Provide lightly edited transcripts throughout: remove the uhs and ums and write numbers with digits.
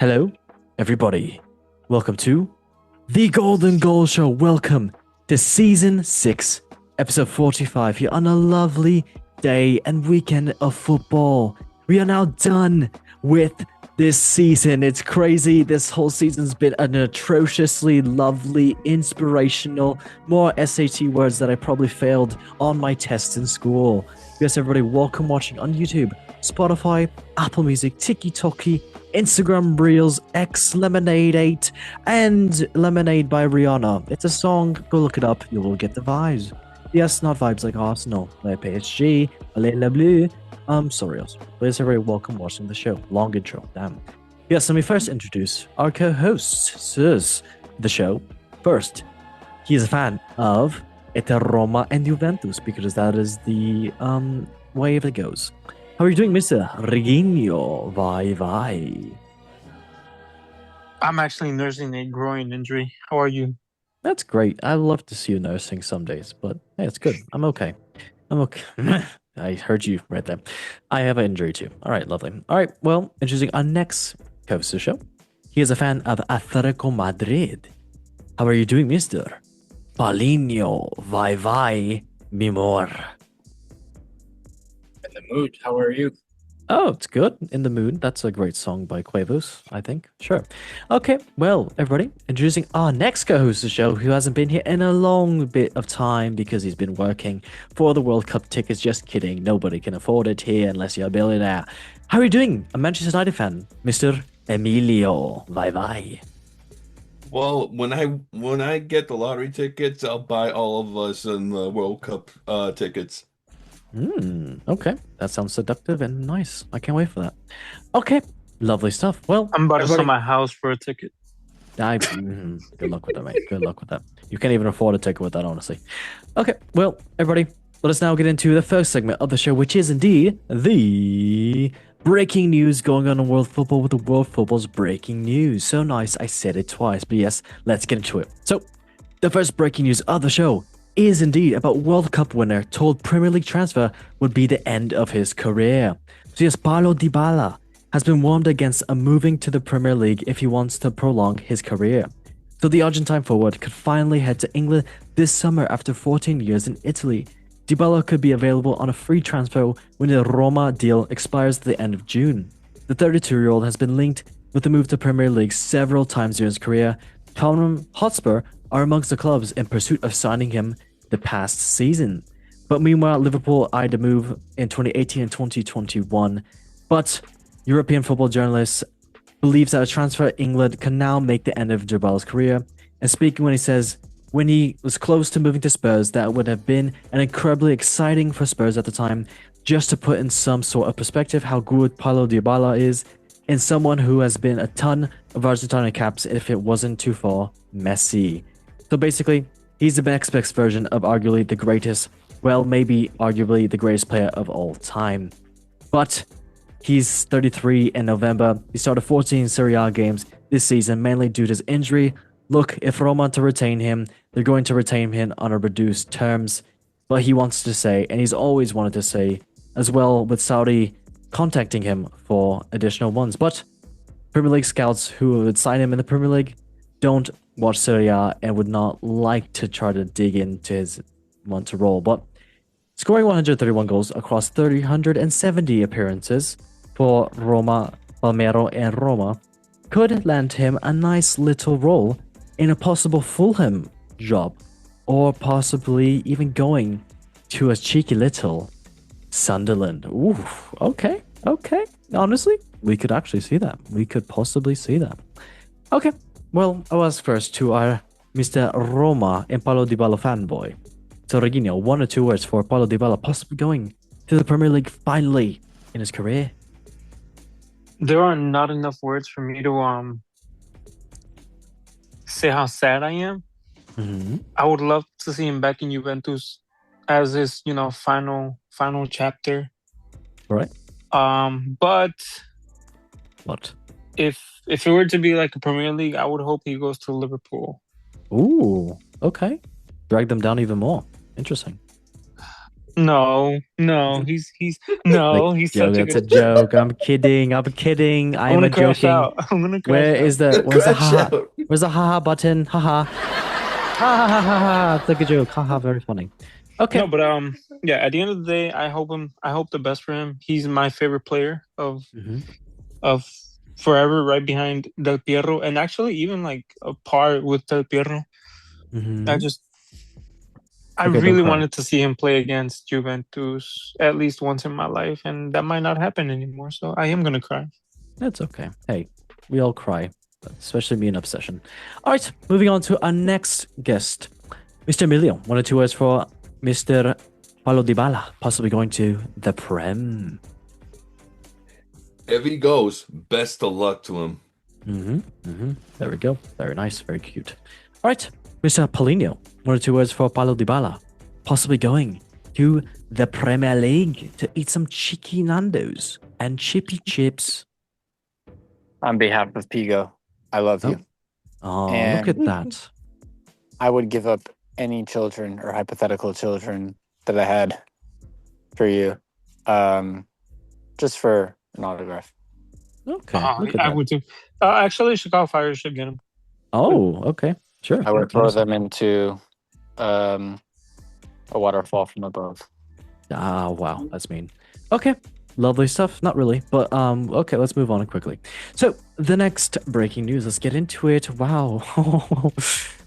Hello, everybody. Welcome to the Golden Goal Show. Welcome to Season 6, Episode 45, here on a lovely day and weekend of football. We are now done with this season. It's crazy. This whole season's been an atrociously lovely, inspirational, more SAT words that I probably failed on my tests in school. Yes, everybody, welcome watching on YouTube, Spotify, Apple Music, TikTok, Instagram Reels, X Lemonade 8, and Lemonade by Rihanna. It's a song. Go look it up. You will get the vibes. Yes, not vibes like Arsenal, like PSG, la bleu. Sorry, also. Please, everybody, welcome watching the show. Long intro, damn. Yes, let me first introduce our co-hosts the show. First, he is a fan of Inter Roma and Juventus because that is the way it goes. How are you doing, Mr. Reginho? Vai. I'm actually nursing a groin injury. How are you? That's great. I love to see you nursing some days, but hey, it's good. I'm okay. I heard you right there. I have an injury too. All right, lovely. All right, well, introducing our next host of the show. He is a fan of Atletico Madrid. How are you doing, Mr. Paulinho? Vai, Mimor. In the mood. How are you? Oh, it's good. In the Mood. That's a great song by Quavos, I think. Sure. Okay, well, everybody, introducing our next co-host of the show who hasn't been here in a long bit of time because he's been working for the World Cup tickets. Just kidding. Nobody can afford it here unless you're a billionaire. How are you doing? A Manchester United fan, Mr. Emilio. Vai. Well, when I get the lottery tickets, I'll buy all of us in the World Cup tickets. Okay. That sounds seductive and nice. I can't wait for that. Okay. Lovely stuff. Well, I'm about to everybody- sell my house for a ticket. Good luck with that, mate. Good luck with that. You can't even afford a ticket with that, honestly. Okay, well, everybody, let us now get into the first segment of the show, which is indeed the breaking news going on in world football with the World Football's breaking news. So nice, I said it twice, but yes, let's get into it. So, the first breaking news of the show is indeed about World Cup winner told Premier League transfer would be the end of his career. So yes, Paulo Dybala has been warned against moving to the Premier League if he wants to prolong his career. So the Argentine forward could finally head to England this summer after 14 years in Italy. Dybala could be available on a free transfer when the Roma deal expires at the end of June. The 32-year-old has been linked with the move to Premier League several times during his career. Tottenham Hotspur are amongst the clubs in pursuit of signing him the past season. But meanwhile, Liverpool eyed a move in 2018 and 2021. But European football journalists believes that a transfer to England can now make the end of Dybala's career. And speaking when he says, when he was close to moving to Spurs, that would have been an incredibly exciting for Spurs at the time. Just to put in some sort of perspective how good Paulo Dybala is, and someone who has been a ton of Argentine caps if it wasn't too far, Messi. So basically, he's the next best version of arguably the greatest, well, maybe arguably the greatest player of all time. But he's 33 in November. He started 14 Serie A games this season, mainly due to his injury. Look, if Roma to retain him, they're going to retain him on a reduced terms. But he wants to say, and he's always wanted to say, as well with Saudi contacting him for additional ones. But Premier League scouts who would sign him in the Premier League don't watch Serie A and would not like to try to dig into his want to role. But scoring 131 goals across 370 appearances for Roma, Palmero, and Roma could land him a nice little role in a possible Fulham job, or possibly even going to a cheeky little Sunderland. Ooh, okay. Honestly, we could actually see that. We could possibly see that. Okay, well, I was first to our Mr. Roma and Paulo Dybala fanboy. So, Reginho, 1 or 2 words for Paulo Dybala possibly going to the Premier League finally in his career. There are not enough words for me to say how sad I am. I would love to see him back in Juventus as his, final chapter. Right. But What? if it were to be like a Premier League, I would hope he goes to Liverpool. Ooh, okay. Drag them down even more. Interesting. No, no, Like, he's joke, such a that's a good. joke. I'm kidding. I'm kidding. I'm I'm gonna a crash joking. out. I'm gonna crash Where out. is the where's the Crash haha? out. Where's the haha button? Haha. Ha ha ha ha ha. It's like a joke. Haha, very funny. Okay. No, but yeah. At the end of the day, I hope the best for him. He's my favorite player Hmm. of forever, right behind Del Piero, and actually even like a par with Del Piero. I Hmm. just I Okay, don't really cry. wanted to see him play against Juventus at least once in my life, and that might not happen anymore. So I am gonna cry. That's okay. Hey, we all cry, especially me in obsession. All right, moving on to our next guest, Mr. Emilio. 1 or 2 words for Mr. Paulo Dybala, possibly going to the Prem. If he goes, best of luck to him. There we go. Very nice. Very cute. All right, Mr. Paulinho. 1 or 2 words for Paulo Dybala, possibly going to the Premier League to eat some cheeky Nandos and chippy chips. On behalf of Pigo, I love you. Oh, look at that. I would give up any children or hypothetical children that I had for you, just for an autograph. Okay, look at I that. would too. Actually, Chicago Fire should get him. Oh, okay. Sure. I would That's throw awesome. them into a waterfall from above. Ah, wow, that's mean. Okay, lovely stuff. Not really, but okay, let's move on quickly. So the next breaking news. Let's get into it. Wow.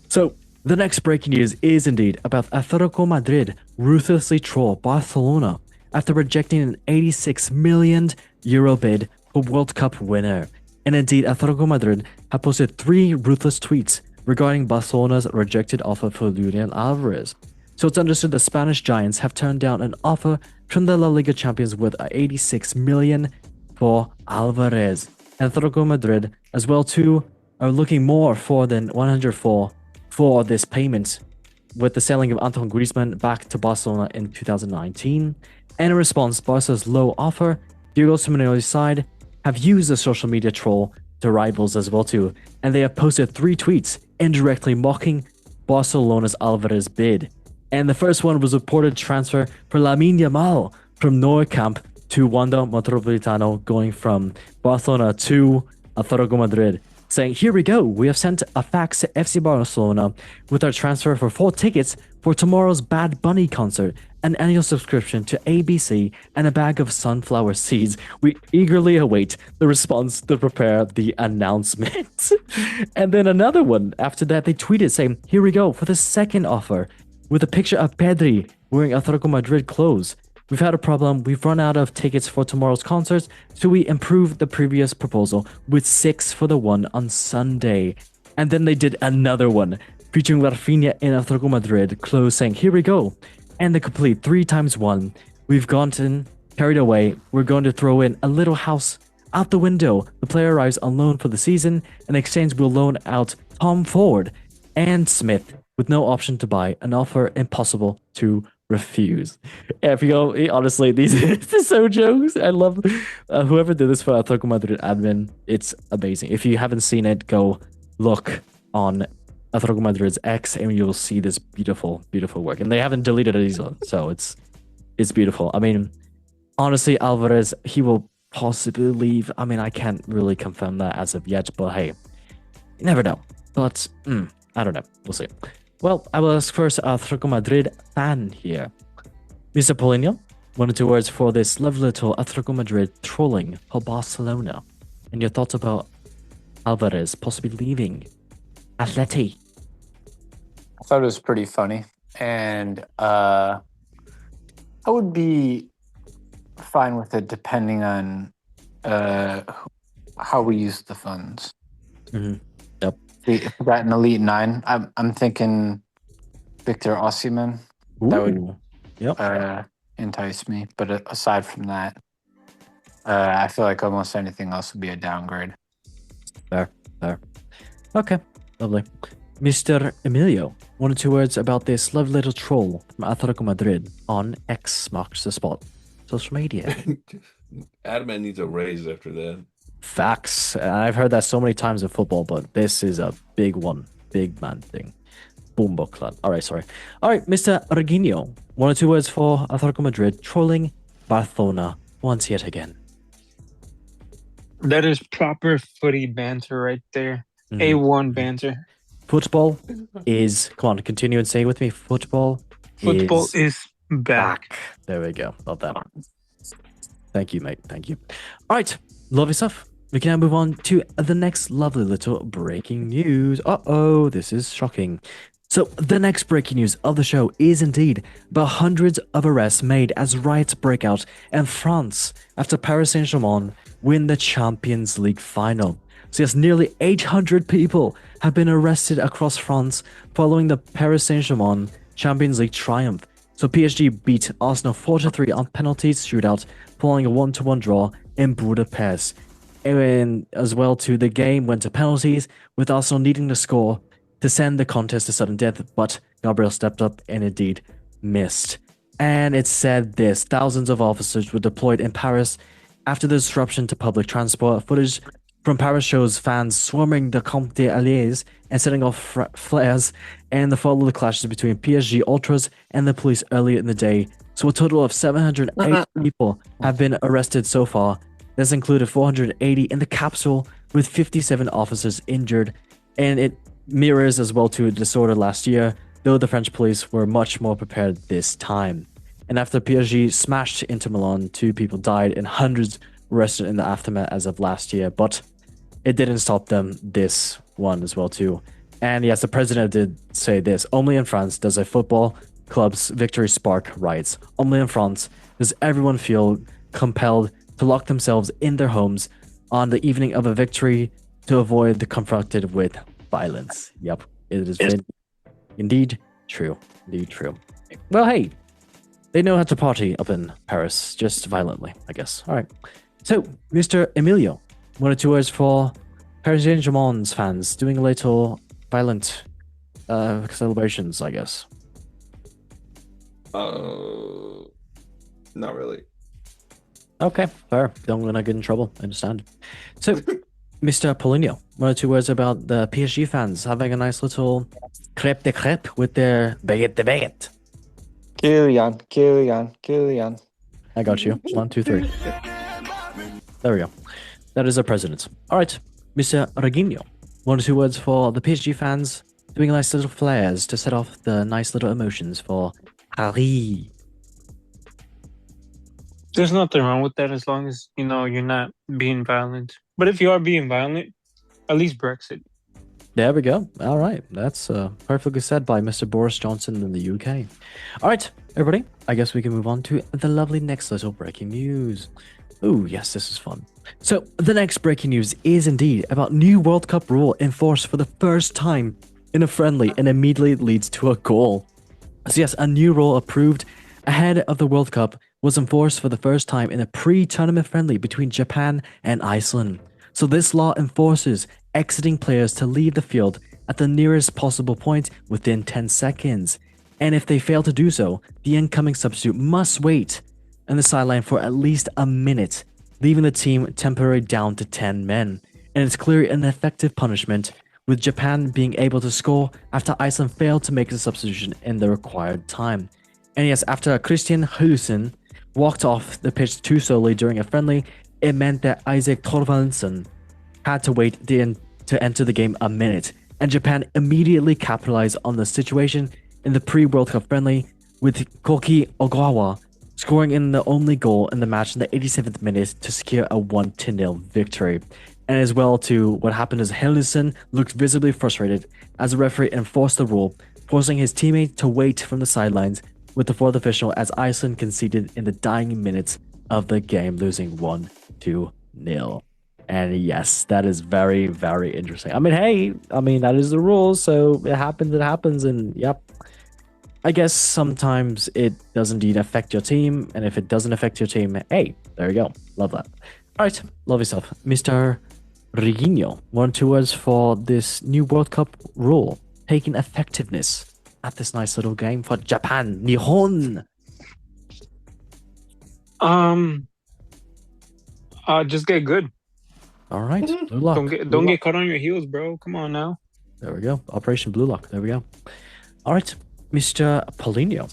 So the next breaking news is indeed about Atletico Madrid ruthlessly troll Barcelona after rejecting an 86 million euro bid for World Cup winner. And indeed, Atletico Madrid have posted 3 ruthless tweets regarding Barcelona's rejected offer for Julian Alvarez. So it's understood the Spanish Giants have turned down an offer from the La Liga champions worth 86 million for Alvarez. Atletico Madrid, as well too, are looking more for than 104 for this payment, with the selling of Antoine Griezmann back to Barcelona in 2019. And in response, Barca's low offer, Diego Simeone's side have used the social media troll to rivals as well too, and they have posted 3 tweets indirectly mocking Barcelona's Alvarez bid. And the first one was reported transfer for Lamine Yamal from Nou Camp to Wanda Metropolitano, going from Barcelona to Atletico Madrid, saying, "Here we go. We have sent a fax to FC Barcelona with our transfer for 4 tickets for tomorrow's Bad Bunny concert, an annual subscription to ABC, and a bag of sunflower seeds. We eagerly await the response to prepare the announcement." And then another one after that, they tweeted saying, "Here we go for the second offer, with a picture of Pedri wearing Atletico Madrid clothes. We've had a problem. We've run out of tickets for tomorrow's concerts, so we improved the previous proposal with 6 for the one on Sunday." And then they did another one featuring Rafinha in Atletico Madrid clothes, saying, "Here we go. And the complete 3x1. We've gotten carried away. We're going to throw in a little house out the window. The player arrives on loan for the season. In exchange, we'll loan out Tom Ford and Smith with no option to buy, an offer impossible to refuse." If you go, honestly, these are so jokes. I love whoever did this for Atletico Madrid admin. It's amazing. If you haven't seen it, go look on Atletico Madrid's X, and you'll see this beautiful, beautiful work. And they haven't deleted it either, so it's beautiful. I mean, honestly, Alvarez, he will possibly leave. I mean, I can't really confirm that as of yet, but hey, you never know. But I don't know. We'll see. Well, I will ask first Atletico Madrid fan here. Mr. Paulinho, 1 or 2 words for this lovely little Atletico Madrid trolling for Barcelona, and your thoughts about Alvarez possibly leaving Atleti. I thought it was pretty funny, and I would be fine with it depending on how we use the funds. Yep. If we got an elite 9, I'm thinking Victor Osimhen. That would entice me. But aside from that, I feel like almost anything else would be a downgrade. Fair. Okay, lovely. Mr. Emilio, 1 or 2 words about this lovely little troll from Atletico Madrid on X marks the spot. Social media. Adman needs a raise after that. Facts. I've heard that so many times in football, but this is a big one. Big man thing. Bomboclat. All right, sorry. All right, Mr. Reguinho. 1 or 2 words for Atletico Madrid trolling Barcelona once yet again. That is proper footy banter right there. A1 banter. Football is, come on, continue and say it with me. Football is back. There we go. Love that. Thank you, mate. Thank you. All right, lovely stuff. We can now move on to the next lovely little breaking news. Uh-oh, this is shocking. So the next breaking news of the show is indeed about hundreds of arrests made as riots break out in France after Paris Saint-Germain win the Champions League final. So yes, nearly 800 people have been arrested across France following the Paris Saint-Germain Champions League triumph. So PSG beat Arsenal 4-3 on penalties shootout, following a 1-1 draw in Budapest. And as well too, the game went to penalties, with Arsenal needing to score to send the contest to sudden death, but Gabriel stepped up and indeed missed. And it said this: thousands of officers were deployed in Paris after the disruption to public transport. Footage from Paris shows fans swarming the Champs Elysees and setting off flares, and the follow the clashes between PSG ultras and the police earlier in the day. So a total of 708 people have been arrested so far. This included 480 in the capital, with 57 officers injured, and it mirrors as well to a disorder last year, though the French police were much more prepared this time. And after PSG smashed Inter Milan, 2 people died and hundreds were arrested in the aftermath as of last year, but it didn't stop them this one as well too. And yes, the president did say this: only in France does a football club's victory spark riots. Only in France does everyone feel compelled to lock themselves in their homes on the evening of a victory to avoid the confronted with violence. Yep, it has been indeed true. Indeed true. Well, hey, they know how to party up in Paris, just violently, I guess. All right. So, Mr. Emilio, 1 or 2 words for Paris Saint-Germain's fans doing a little violent celebrations, I guess. Not really. Okay, fair. Don't want to get in trouble. I understand. So, Mr. Paulinho, 1 or 2 words about the PSG fans having a nice little crêpe de crêpe with their baguette de baguette. Kylian. I got you. 1, 2, 3. There we go. That is our president. All right, Mr. Reguinho, 1 or 2 words for the PSG fans doing nice little flares to set off the nice little emotions for Paris. There's nothing wrong with that as long as, you're not being violent. But if you are being violent, at least Brexit. There we go. All right. That's perfectly said by Mr. Boris Johnson in the UK. All right, everybody. I guess we can move on to the lovely next little breaking news. Oh, yes, this is fun. So the next breaking news is indeed about new World Cup rule enforced for the first time in a friendly and immediately leads to a goal. So yes, a new rule approved ahead of the World Cup was enforced for the first time in a pre-tournament friendly between Japan and Iceland. So this law enforces exiting players to leave the field at the nearest possible point within 10 seconds. And if they fail to do so, the incoming substitute must wait on the sideline for at least a minute, leaving the team temporarily down to 10 men. And it's clearly an effective punishment, with Japan being able to score after Iceland failed to make the substitution in the required time. And yes, after Christian Hulsen walked off the pitch too slowly during a friendly, it meant that Isaac Thorvaldsen had to wait to enter the game a minute, and Japan immediately capitalized on the situation in the pre-World Cup friendly, with Koki Ogawa scoring in the only goal in the match in the 87th minute to secure a 1-0 victory. And as well to what happened is Helison looked visibly frustrated as the referee enforced the rule, forcing his teammate to wait from the sidelines with the fourth official as Iceland conceded in the dying minutes of the game, losing 1-0. And yes, that is very, very interesting. That is the rules, so it happens, and yep. I guess sometimes it does indeed affect your team, and if it doesn't affect your team, hey, there you go. Love that. All right, lovely stuff. Mr. Reguinho, 1 or 2 words for this new World Cup rule taking effectiveness at this nice little game for Japan, Nihon. Just get good. All right, Blue Lock. Don't get caught on your heels, bro. Come on now. There we go. Operation Blue Lock. There we go. All right, Mr. Paulinho.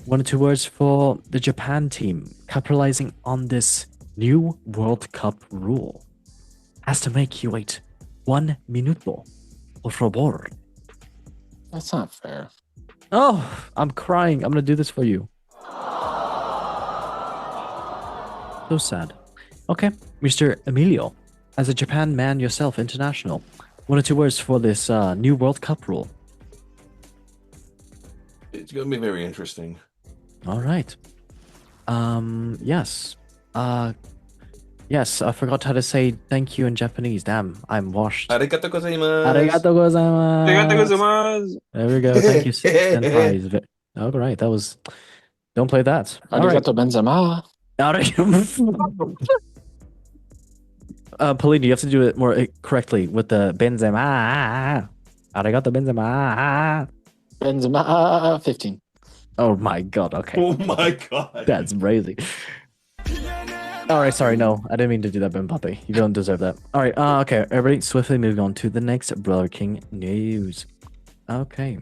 1 or 2 words for the Japan team capitalizing on this new World Cup rule. Has to make you wait 1 minuto, por favor. That's not fair. Oh, I'm crying. I'm gonna do this for you. So sad. Okay, Mr. Emilio, as a Japan man yourself, international, 1 or 2 words for this new World Cup rule. It's going to be very interesting. All right. Yes. Yes, I forgot how to say thank you in Japanese. Damn, I'm washed. Arigatou gozaimasu. Arigatou gozaimasu. Arigatou gozaimasu. There we go. Thank you, senpais. All right, that was... Don't play that. All right. Arigato Benzema. Pauline, you have to do it more correctly with the Benzema. Arigato Benzema. Benzema 15. Oh my god, okay. Oh my god. That's crazy. All right, sorry, no, I didn't mean to do that, Mbappe. You don't deserve that. All right, okay, everybody, swiftly moving on to the next breaking news. Okay,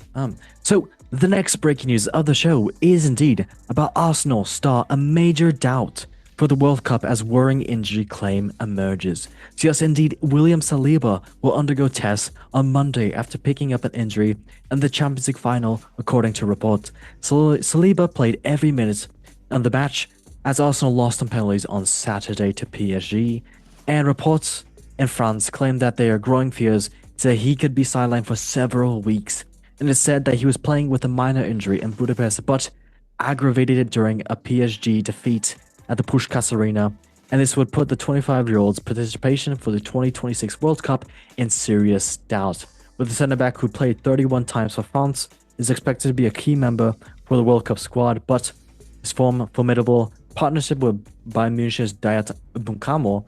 so the next breaking news of the show is indeed about Arsenal star a major doubt for the World Cup as worrying injury claim emerges. So yes, indeed, William Saliba will undergo tests on Monday after picking up an injury in the Champions League final, according to reports. Saliba played every minute of the match as Arsenal lost on penalties on Saturday to PSG, and reports in France claim that there are growing fears that he could be sidelined for several weeks. And it's said that he was playing with a minor injury in Budapest, but aggravated it during a PSG defeat at the Puskás Arena, and this would put the 25-year-old's participation for the 2026 World Cup in serious doubt. With the centre-back who played 31 times for France is expected to be a key member for the World Cup squad, but his formidable partnership with Bayern Munich's Dayot Bunkamo,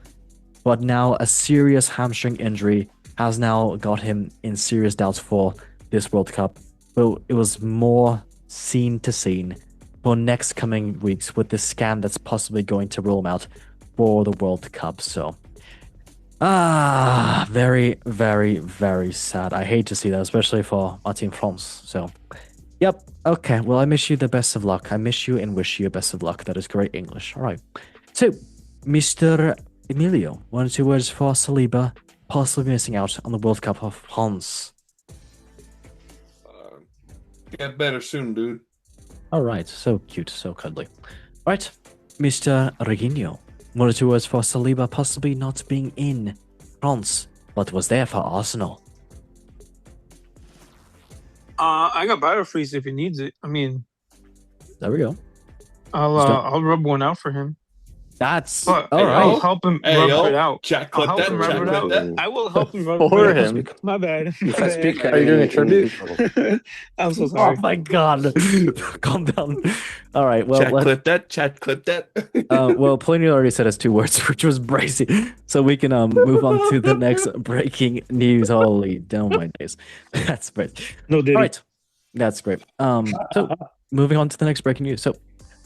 but now a serious hamstring injury has now got him in serious doubts for this World Cup. But it was more scene to scene for next coming weeks with this scam that's possibly going to roll him out for the World Cup. So, very, very, very sad. I hate to see that, especially for our team France. So, yep. Okay. Well, I miss you the best of luck. I miss you and wish you the best of luck. That is great English. All right. So, Mr. Emilio, 1 or 2 words for Saliba possibly missing out on the World Cup of France. Get better soon, dude. All right, so cute, so cuddly. All right, Mr. Reguinho, 1 or 2 words for Saliba possibly not being in France, but was there for Arsenal. I got Biofreeze if he needs it. I mean, there we go. I'll rub one out for him. That's all right. I'll help him rub it out. Chat clip that. I will help him rub it out. Him. My bad. Are you doing a tribute? I'm so sorry. Oh my god. Calm down. All right. Well, Chat clip that. Well, Paulinho already said us 2 words, which was brazy. So we can move on to the next breaking news. Holy, down my days. That's great. No, did all right. That's great. So moving on to the next breaking news. So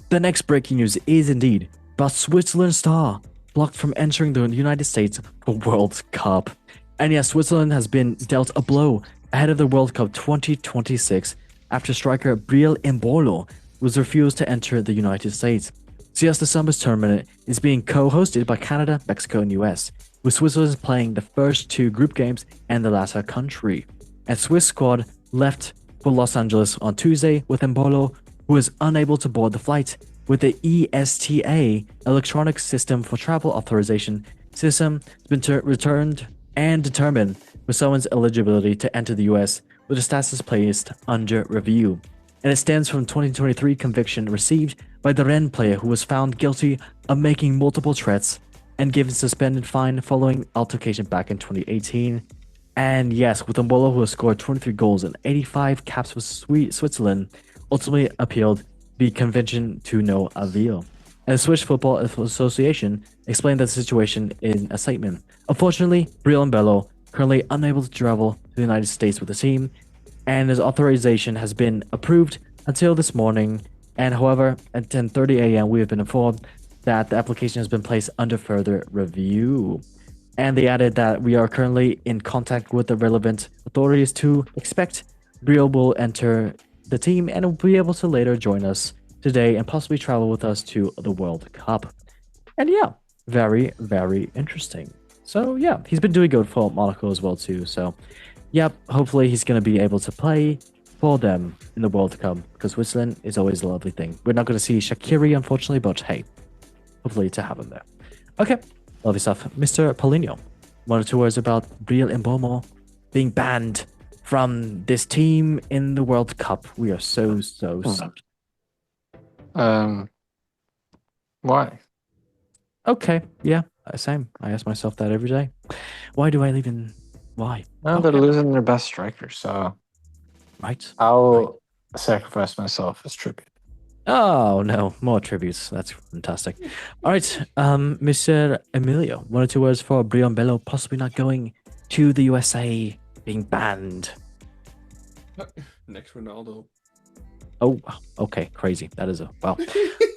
the next breaking news is indeed about Switzerland star blocked from entering the United States for World Cup. And yes, Switzerland has been dealt a blow ahead of the World Cup 2026 after striker Breel Embolo was refused to enter the United States. So yes, the summer's tournament is being co-hosted by Canada, Mexico, and US, with Switzerland playing the first 2 group games and the latter country. And Swiss squad left for Los Angeles on Tuesday with Embolo, who was unable to board the flight, with the ESTA, Electronic System for Travel Authorization system, has been returned and determined for someone's eligibility to enter the US, with the status placed under review. And it stems from 2023 conviction received by the Rennes player who was found guilty of making multiple threats and given suspended fine following altercation back in 2018. And yes, with Embolo, who has scored 23 goals and 85 caps for Switzerland, ultimately appealed the convention to no avail. And the Swiss Football Association explained the situation in a statement. Unfortunately, Breel Embolo currently unable to travel to the United States with the team, and his authorization has been approved until this morning. And however, at 10:30 a.m., we have been informed that the application has been placed under further review. And they added that we are currently in contact with the relevant authorities to expect Breel will enter the team and will be able to later join us today and possibly travel with us to the World Cup. And yeah, very, very interesting. So yeah, he's been doing good for Monaco as well too. So yep, hopefully he's going to be able to play for them in the World Cup because Switzerland is always a lovely thing. We're not going to see Shaqiri, unfortunately, but hey, hopefully to have him there. Okay, lovely stuff. Mr. Paulinho, 1 or 2 words about Breel Mbomo being banned from this team in the World Cup. We are so sad. Why? Okay, yeah, same. I ask myself that every day. Why do I even... Why? Well, they're losing their best striker, so... Right. I'll sacrifice myself as tribute. Oh, no, more tributes. That's fantastic. All right, Mr. Emilio, 1 or 2 words for Brion Bello possibly not going to the USA, being banned. Next Ronaldo. Oh, okay, crazy. That is a wow.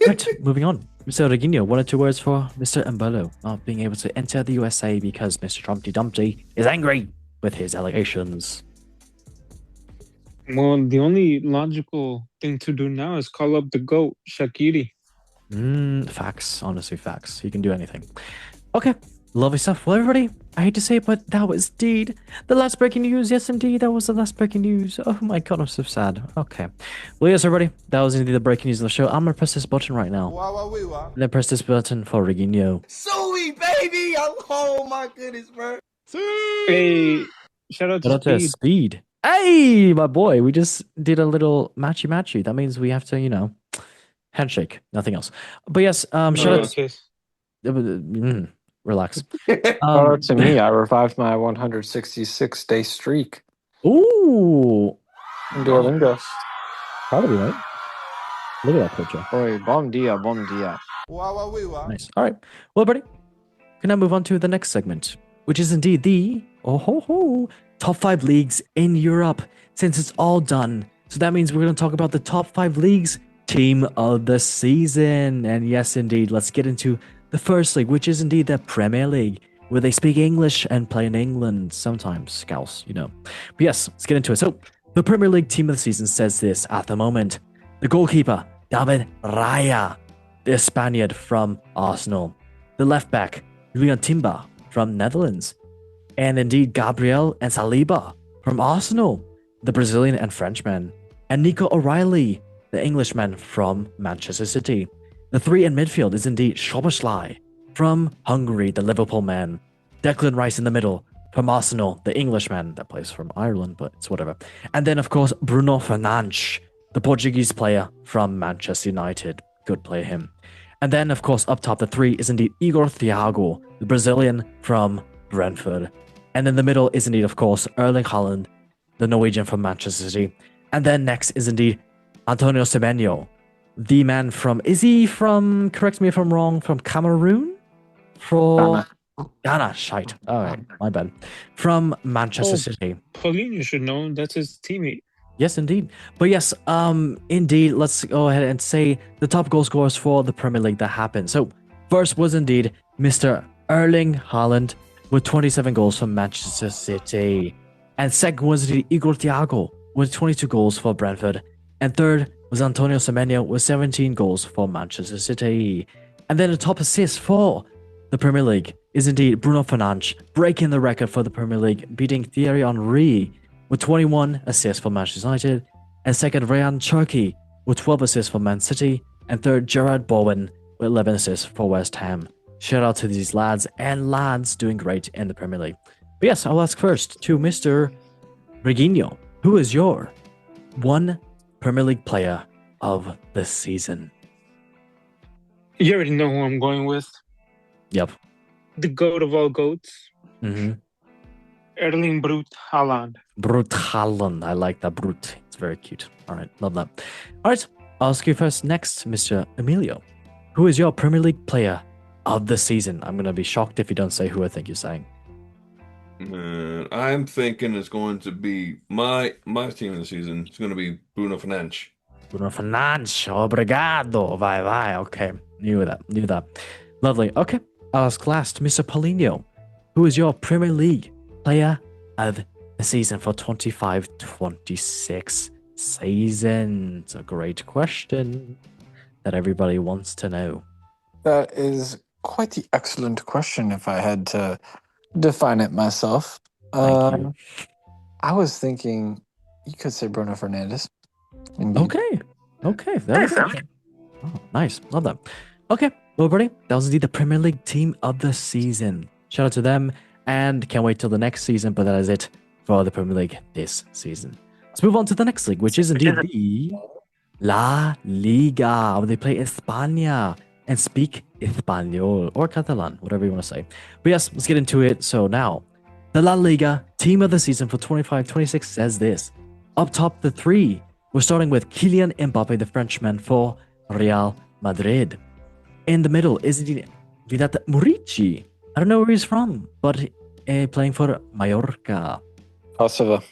Right, moving on. Mr. Reguinho, 1 or 2 words for Mr. Mbolo not being able to enter the USA because Mr. Trumpty Dumpty is angry with his allegations. Well, the only logical thing to do now is call up the GOAT, Shaqiri. Facts. Honestly, facts. He can do anything. Okay, lovely stuff. Well, everybody, I hate to say it, but that was indeed the last breaking news. Yes, indeed, that was the last breaking news. Oh my god, I'm so sad. Okay. Well, yes, everybody, that was indeed the breaking news of the show. I'm going to press this button right now. And then press this button for Reguinho. Sweet, baby! Oh my goodness, bro. Hey, shout out to Speed. Hey, my boy, we just did a little matchy. That means we have to, you know, handshake, nothing else. But yes, shout out to... Relax. Shout out to me. I revived my 166-day streak. Ooh. Duolingo. Proud of you, mate. Look at that picture. Oi, bom dia, bom dia. Nice. All right. Well, buddy, can I move on to the next segment, which is indeed the top 5 leagues in Europe, since it's all done. So that means we're going to talk about the top 5 leagues team of the season. And yes, indeed, let's get into the first league, which is indeed the Premier League, where they speak English and play in England, sometimes Scouse, you know. But yes, let's get into it. So, the Premier League team of the season says this at the moment. The goalkeeper, David Raya, the Spaniard from Arsenal. The left back, Julian Timber from Netherlands. And indeed, Gabriel and Saliba from Arsenal, the Brazilian and Frenchman. And Nico O'Reilly, the Englishman from Manchester City. The 3 in midfield is indeed Szoboszlai from Hungary, the Liverpool man. Declan Rice in the middle from Arsenal, the Englishman that plays from Ireland, but it's whatever. And then, of course, Bruno Fernandes, the Portuguese player from Manchester United. Good player, him. And then, of course, up top, the 3 is indeed Igor Thiago, the Brazilian from Brentford. And in the middle is indeed, of course, Erling Haaland, the Norwegian from Manchester City. And then next is indeed Antonio Semenyo, the man from, is he from, correct me if I'm wrong, from Cameroon? Ghana, shite. All right, my bad. From Manchester City. Paulinho should know, that's his teammate. Yes, indeed. But yes, indeed, let's go ahead and say the top goal scorers for the Premier League that happened. So, first was indeed Mr. Erling Haaland with 27 goals for Manchester City. And second was indeed Igor Thiago with 22 goals for Brentford. And third was Antonio Semenyo with 17 goals for Manchester City. And then the top assist for the Premier League is indeed Bruno Fernandes, breaking the record for the Premier League, beating Thierry Henry with 21 assists for Manchester United. And second, Ryan Cherki with 12 assists for Man City. And third, Gerard Bowen with 11 assists for West Ham. Shout out to these lads, and lads doing great in the Premier League. But yes, I'll ask first to Mr. Reguinho, who is your one Premier League player of the season? You already know who I'm going with. Yep. The GOAT of all GOATs. Mm-hmm. Erling Brute Haaland. Brute Haaland. I like that, Brute. It's very cute. All right, love that. All right, I'll ask you first next, Mr. Emilio. Who is your Premier League player of the season? I'm going to be shocked if you don't say who I think you're saying. I'm thinking it's going to be my team of the season. It's going to be Bruno Fernandes. Bruno Fernandes. Obrigado. Vai. Okay. Knew that. Lovely. Okay. I'll ask last, Mr. Paulinho. Who is your Premier League player of the season for 25-26? season? It's a great question that everybody wants to know. That is quite the excellent question if I had to define it myself. Thank you. I was thinking you could say Bruno Fernandes. Indeed. Okay. Oh, nice. Love that. Okay, well, buddy, that was indeed the Premier League team of the season. Shout out to them, and can't wait till the next season, but that is it for the Premier League this season. Let's move on to the next league, which is indeed the La Liga, where they play España and speak Espanol or Catalan, whatever you want to say. But yes, let's get into it. So now, the La Liga team of the season for 25-26 says this. Up top, the three. We're starting with Kylian Mbappe, the Frenchman, for Real Madrid. In the middle is Vidat Murici. I don't know where he's from, but playing for Mallorca. Kosovo.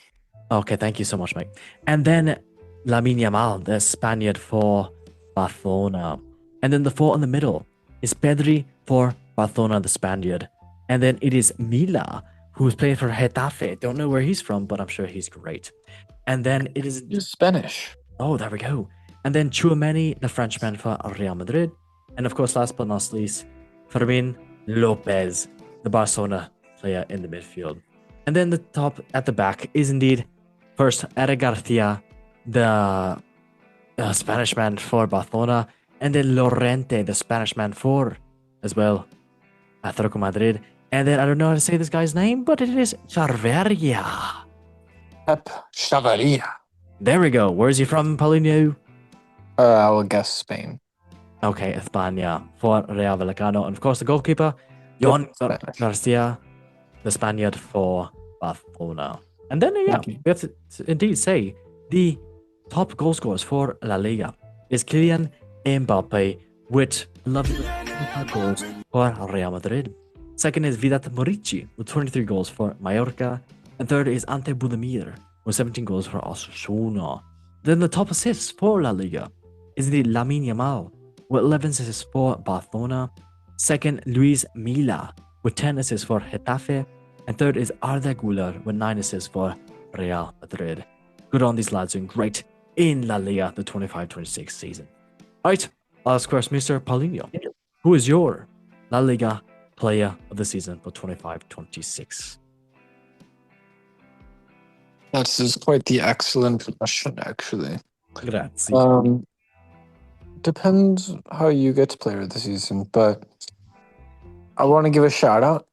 Okay, thank you so much, mate. And then Lamine Yamal, the Spaniard for Barcelona. And then the four in the middle is Pedri for Barcelona, the Spaniard. And then it is Mila, who's playing for Getafe. Don't know where he's from, but I'm sure he's great. And then it is Spanish. Oh, there we go. And then Tchouaméni, the Frenchman for Real Madrid. And of course, last but not least, Fermin Lopez, the Barcelona player in the midfield. And then the top at the back is indeed first Eric Garcia, the Spanish man for Barcelona. And then Llorente, the Spanish man for, as well, Atletico Madrid. And then I don't know how to say this guy's name, but it is Chavarria. Pep Chavarria. There we go. Where is he from, Paulinho? I will guess Spain. Okay, España for Real Vallecano. And of course, the goalkeeper, Jon Garcia, the Spaniard for Barcelona. And then, we have to indeed say the top goal scorers for La Liga is Kylian Mbappe with 11 goals for Real Madrid. Second is Vidat Murici with 23 goals for Mallorca. And third is Ante Budimir with 17 goals for Osasuna. Then the top assists for La Liga is the Lamine Yamal with 11 assists for Barcelona. Second, Luis Milla with 10 assists for Getafe. And third is Arda Güler with 9 assists for Real Madrid. Good on these lads, doing great in La Liga the 25-26 season. Alright, last question, Mr. Paulinho. Who is your La Liga player of the season for 25-26? That is quite the excellent question, actually. Grazie. Depends how you get to player of the season, but I want to give a shout out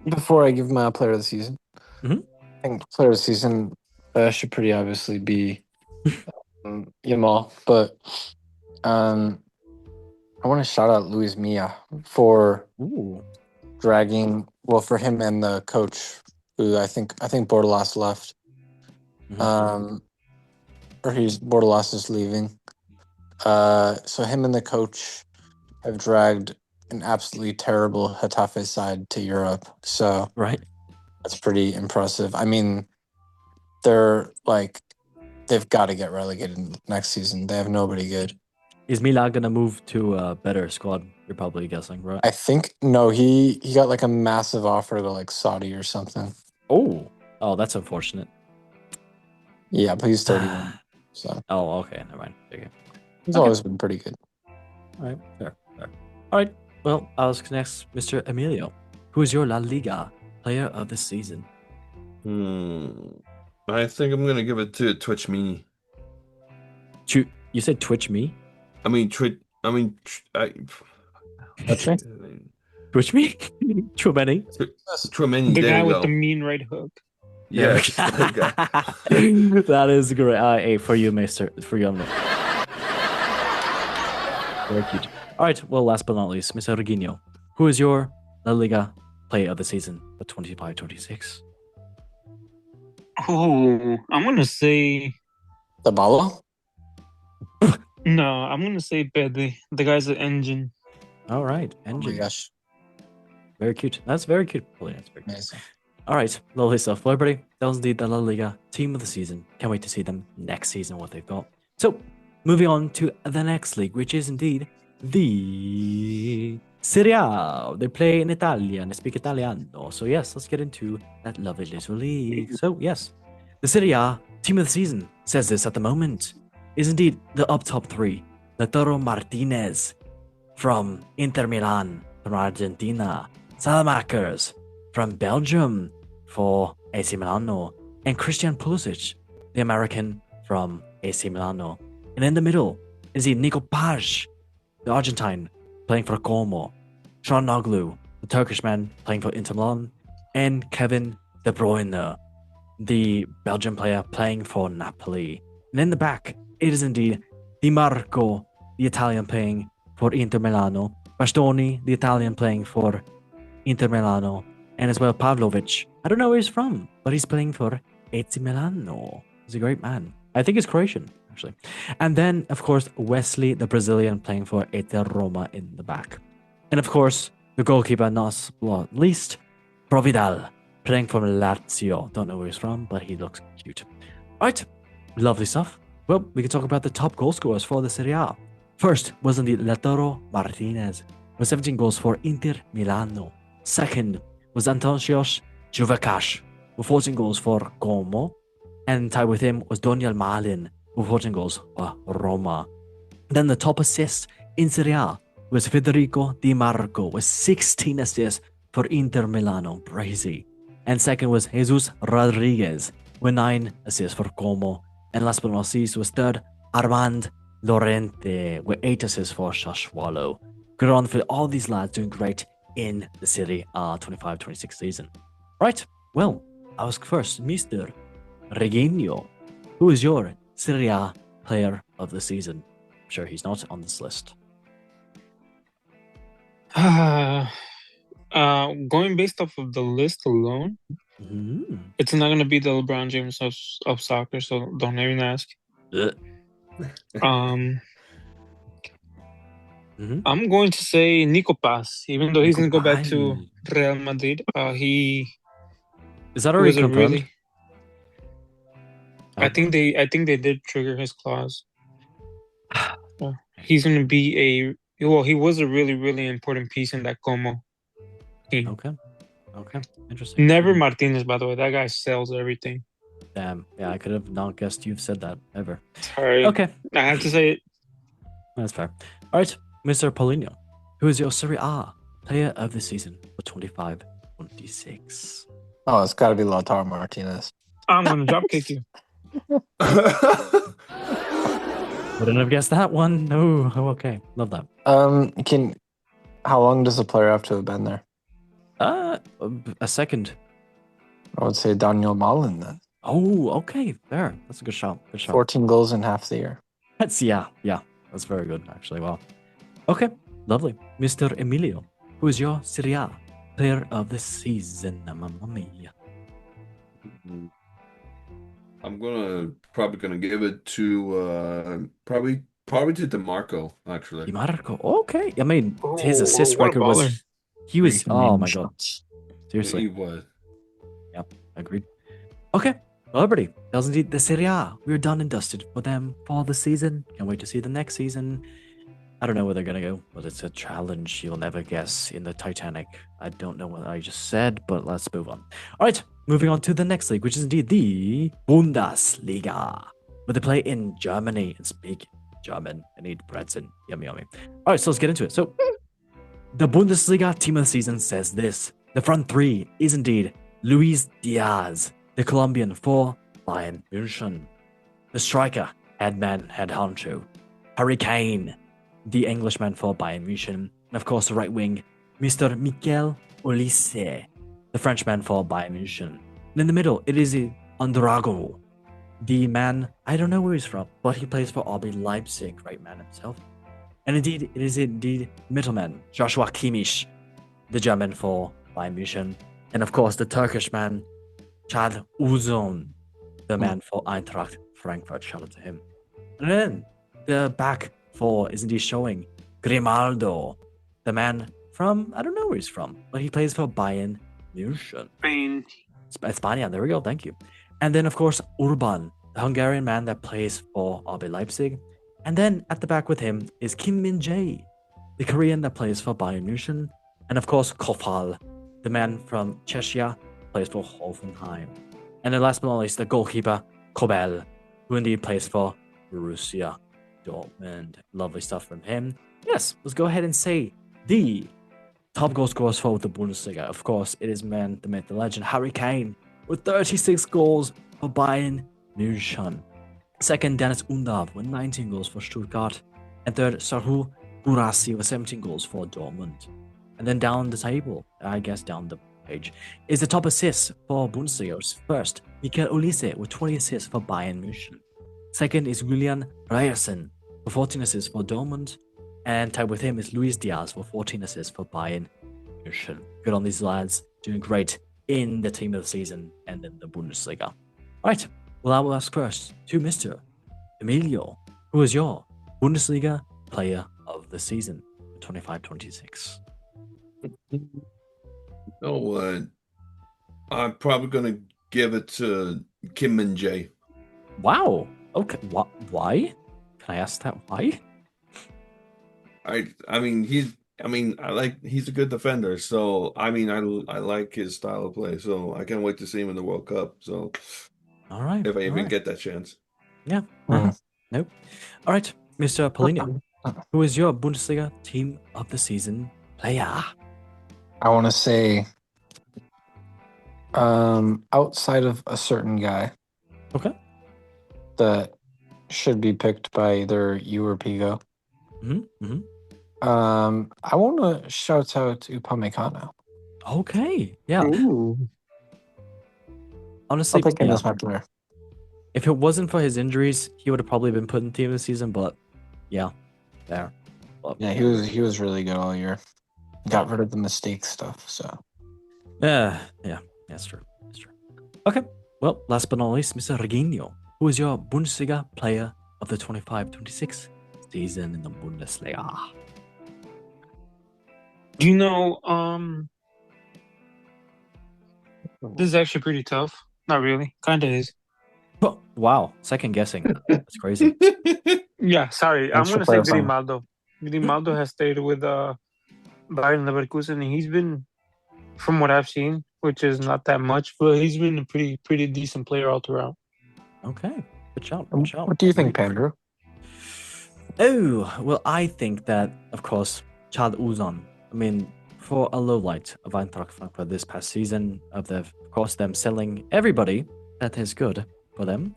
before I give my player of the season. Mm-hmm. I think player of the season should pretty obviously be Yamal, but I want to shout out Luis Milla for dragging, well, for him and the coach, who I think Bordalas left. Mm-hmm. Or Bordalas is leaving. So him and the coach have dragged an absolutely terrible Getafe side to Europe. So right, that's pretty impressive. I mean, they've got to get relegated next season. They have nobody good. Is Milan gonna move to a better squad? You're probably guessing, right? I think no. He got like a massive offer to like Saudi or something. Oh, that's unfortunate. Yeah, but he's 31. So. Oh, okay. Never mind. Okay. He's always been pretty good. All right, fair. All right. Well, I'll ask next, Mr. Emilio. Who is your La Liga player of the season? I think I'm gonna give it to Twitch Me. You said Twitch Me? I mean, Twitch Me? Tchouaméni? Tchouaméni, The there guy you with go. the mean right hook. Yes. That is great. Hey, for you, mister. For you, very cute. All right. Well, last but not least, Mr. Reguinho. Who is your La Liga player of the season for 25-26? Oh, I'm going to say... Zabala? No, I'm going to say Pedri. The guy's an engine. All right. Engine. Oh my gosh. Very cute. That's very cute. That's very cute. Amazing. All right. Lovely stuff. Well, everybody, that was indeed the La Liga team of the season. Can't wait to see them next season, what they've got. So, moving on to the next league, which is indeed the Serie A. They play in Italian. They speak Italiano. So, yes, let's get into that lovely little league. So, yes, the Serie A team of the season says this at the moment is indeed the up top three. Lautaro Martinez from Inter Milan, from Argentina. Salamakers from Belgium for AC Milano. And Christian Pulisic, the American from AC Milano. And in the middle is Nico Paj, the Argentine, playing for Como. Sean Noglu, the Turkish man, playing for Inter Milan. And Kevin De Bruyne, the Belgian player, playing for Napoli. And in the back, it is indeed Di Marco, the Italian, playing for Inter Milano. Bastoni, the Italian, playing for Inter Milano. And as well, Pavlovic. I don't know where he's from, but he's playing for AC Milano. He's a great man. I think he's Croatian, actually. And then, of course, Wesley, the Brazilian, playing for Inter Roma in the back. And of course, the goalkeeper, not least, Providal, playing for Lazio. Don't know where he's from, but he looks cute. All right, lovely stuff. Well, we can talk about the top goal scorers for the Serie A. First was indeed Lautaro Martinez, with 17 goals for Inter Milano. Second was Antonios Juvakas, with 14 goals for Como. And tied with him was Daniel Malin, with 14 goals for Roma. Then the top assist in Serie A was Federico Di Marco, with 16 assists for Inter Milano. Crazy. And second was Jesus Rodriguez, with 9 assists for Como. And last but not least was third Armand Lorente, with 8 assists for Sassuolo. Good on for all these lads doing great in the Serie A 25-26 season. Right, well, I was first, Mr. Reginho. Who is your Serie A player of the season? I'm sure he's not on this list. Going based off of the list alone, it's not going to be the LeBron James of soccer, so don't even ask. I'm going to say Nico Paz, even though he's going to go back to Real Madrid. Is that already confirmed? I think they did trigger his clause. He's going to be he was a really, really important piece in that Como team. Okay, interesting. Never Martinez, by the way. That guy sells everything. Damn, yeah, I could have not guessed you've said that ever. Sorry. Okay. I have to say it. That's fair. All right, Mr. Paulinho, who is your Serie A player of the season for 25-26? Oh, it's got to be Lautaro Martinez. I'm going to drop kick you. Wouldn't have guessed that one. No. Oh, okay. Love that. How long does the player have to have been there? A second. I would say Daniel Malin then. Oh, okay. There. That's a good shot. 14 goals in half the year. Yeah. That's very good, actually. Wow. Okay. Lovely. Mr. Emilio, who is your Serie A player of the season? Mamma mia. I'm probably gonna give it to probably to DeMarco, actually. DeMarco, okay. I mean, his assist record was oh my god. Seriously. He was. Yeah, agreed. Okay. Well, everybody, that was indeed the Serie A. We're done and dusted for them for the season. Can't wait to see the next season. I don't know where they're gonna go, but it's a challenge you'll never guess in the Titanic. I don't know what I just said, but let's move on. All right, moving on to the next league, which is indeed the Bundesliga, where they play in Germany and speak German and eat breads. Yummy. All right, so let's get into it. So, the Bundesliga team of the season says this: the front three is indeed Luis Diaz, the Colombian for Bayern München, the striker, head honcho, Harry Kane, the Englishman for Bayern München, and of course the right wing, Mr. Mikel Olise, the Frenchman for Bayern München. And in the middle, it is Andrago, the man, I don't know where he's from, but he plays for RB Leipzig, right man himself. And indeed, it is indeed middleman, Joshua Kimmich, the German for Bayern München. And of course, the Turkish man, Chad Uzun, the man for Eintracht Frankfurt. Shout out to him. And then the back four is indeed showing Grimaldo, the man from, I don't know where he's from, but he plays for Bayern München. Spain. There we go. Thank you. And then, of course, Urban, the Hungarian man that plays for RB Leipzig. And then at the back with him is Kim Min-jae, the Korean that plays for Bayern München. And of course, Kofal, the man from Czechia, plays for Hoffenheim. And then last but not least, the goalkeeper, Kobel, who indeed plays for Borussia Dortmund. Lovely stuff from him. Yes, let's go ahead and say the top goal scorers for the Bundesliga. Of course, it is the myth, the legend, Harry Kane, with 36 goals for Bayern München. Second, Dennis Undav with 19 goals for Stuttgart. And third, Serhou Guirassy with 17 goals for Dortmund. And then down the table, I guess down the page, is the top assists for Bundesliga. First, Michael Olise with 20 assists for Bayern München. Second is Julian Ryerson with 14 assists for Dortmund. And tied with him is Luis Diaz with 14 assists for Bayern München. Good on these lads, doing great in the team of the season and in the Bundesliga. Right, well, I will ask first to Mr. Emilio, who is your Bundesliga player of the season for 25-26? Oh, I'm probably going to give it to Kim Min-jae. Wow. Okay. Why? Can I ask that? Why? I mean, he's a good defender. So, I mean, I like his style of play. So, I can't wait to see him in the World Cup. So, all right. If I even get that chance. Yeah. Nope. All right, Mr. Paulinho, who is your Bundesliga team of the season player? I want to say, outside of a certain guy, okay, that should be picked by either you or Pigo. I want to shout out Upamecano. Okay, yeah. Ooh. Honestly, I'll pick him as my player. If it wasn't for his injuries, he would have probably been put in team of the season. But yeah, there. But, yeah, he was really good all year. Got rid of the mistake stuff. So. Yeah, that's true. Okay, well, last but not least, Mr. Reginho, who is your Bundesliga player of the 25-26 season in the Bundesliga? You know, this is actually pretty tough. Not really. Kind of is. Oh, wow, second guessing. That's crazy. Yeah, sorry. I'm Thanks going to for say clarifying. Grimaldo. Grimaldo has stayed with Bayern Leverkusen, and he's been, from what I've seen, which is not that much, but he's been a pretty decent player all throughout. Okay, good shout. What do you think, Pandrew? Oh, well, I think that, of course, Chad Uzan. I mean, for a low light of Eintracht Frankfurt this past season, of course, them selling everybody that is good for them,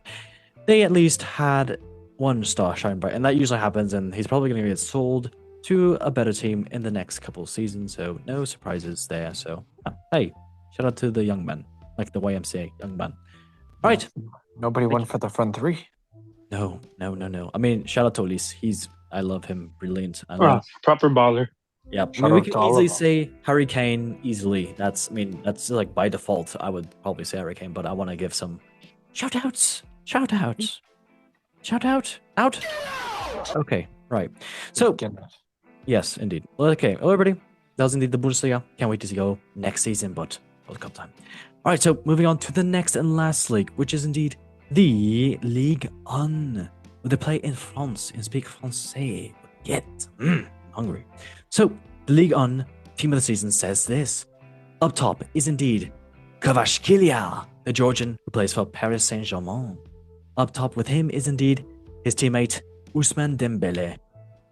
they at least had one star shine bright, and that usually happens, and he's probably going to get sold to a better team in the next couple of seasons, so no surprises there. So, hey, shout out to the young man, like the YMCA young man. All right. Nobody went for the front three. No. I mean, shout out to Elise. I love him. Brilliant. Proper baller. Yeah, I mean, we can easily say Harry Kane easily. That's like by default. I would probably say Harry Kane, but I want to give some shout outs. Out. Okay, right. So, yes, indeed. Well, okay, well, everybody, that was indeed the Bundesliga. Can't wait to go next season, but World Cup time. All right, so moving on to the next and last league, which is indeed the Ligue 1. They play in France and speak Francais. Yet, I'm hungry. So, the Ligue 1 team of the season says this. Up top is indeed Kvaratskhelia, the Georgian who plays for Paris Saint-Germain. Up top with him is indeed his teammate Ousmane Dembele,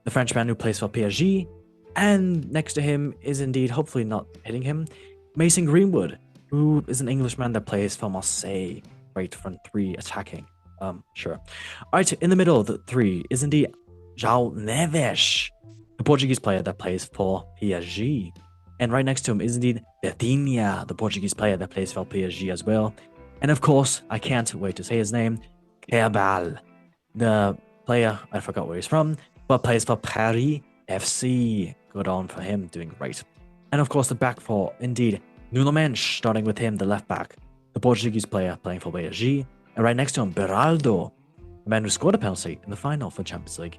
the Frenchman who plays for PSG. And next to him is indeed, hopefully not hitting him, Mason Greenwood, who is an Englishman that plays for Marseille. Right front three attacking. Sure. All right, in the middle of the three is indeed João Neves, the Portuguese player that plays for PSG. And right next to him is indeed Vitinha, the Portuguese player that plays for PSG as well. And of course, I can't wait to say his name, Cabal, the player, I forgot where he's from, but plays for Paris FC. Good on for him, doing great. And of course, the back four, indeed, Nuno Mendes, starting with him, the left back, the Portuguese player playing for PSG. And right next to him, Beraldo, the man who scored a penalty in the final for Champions League.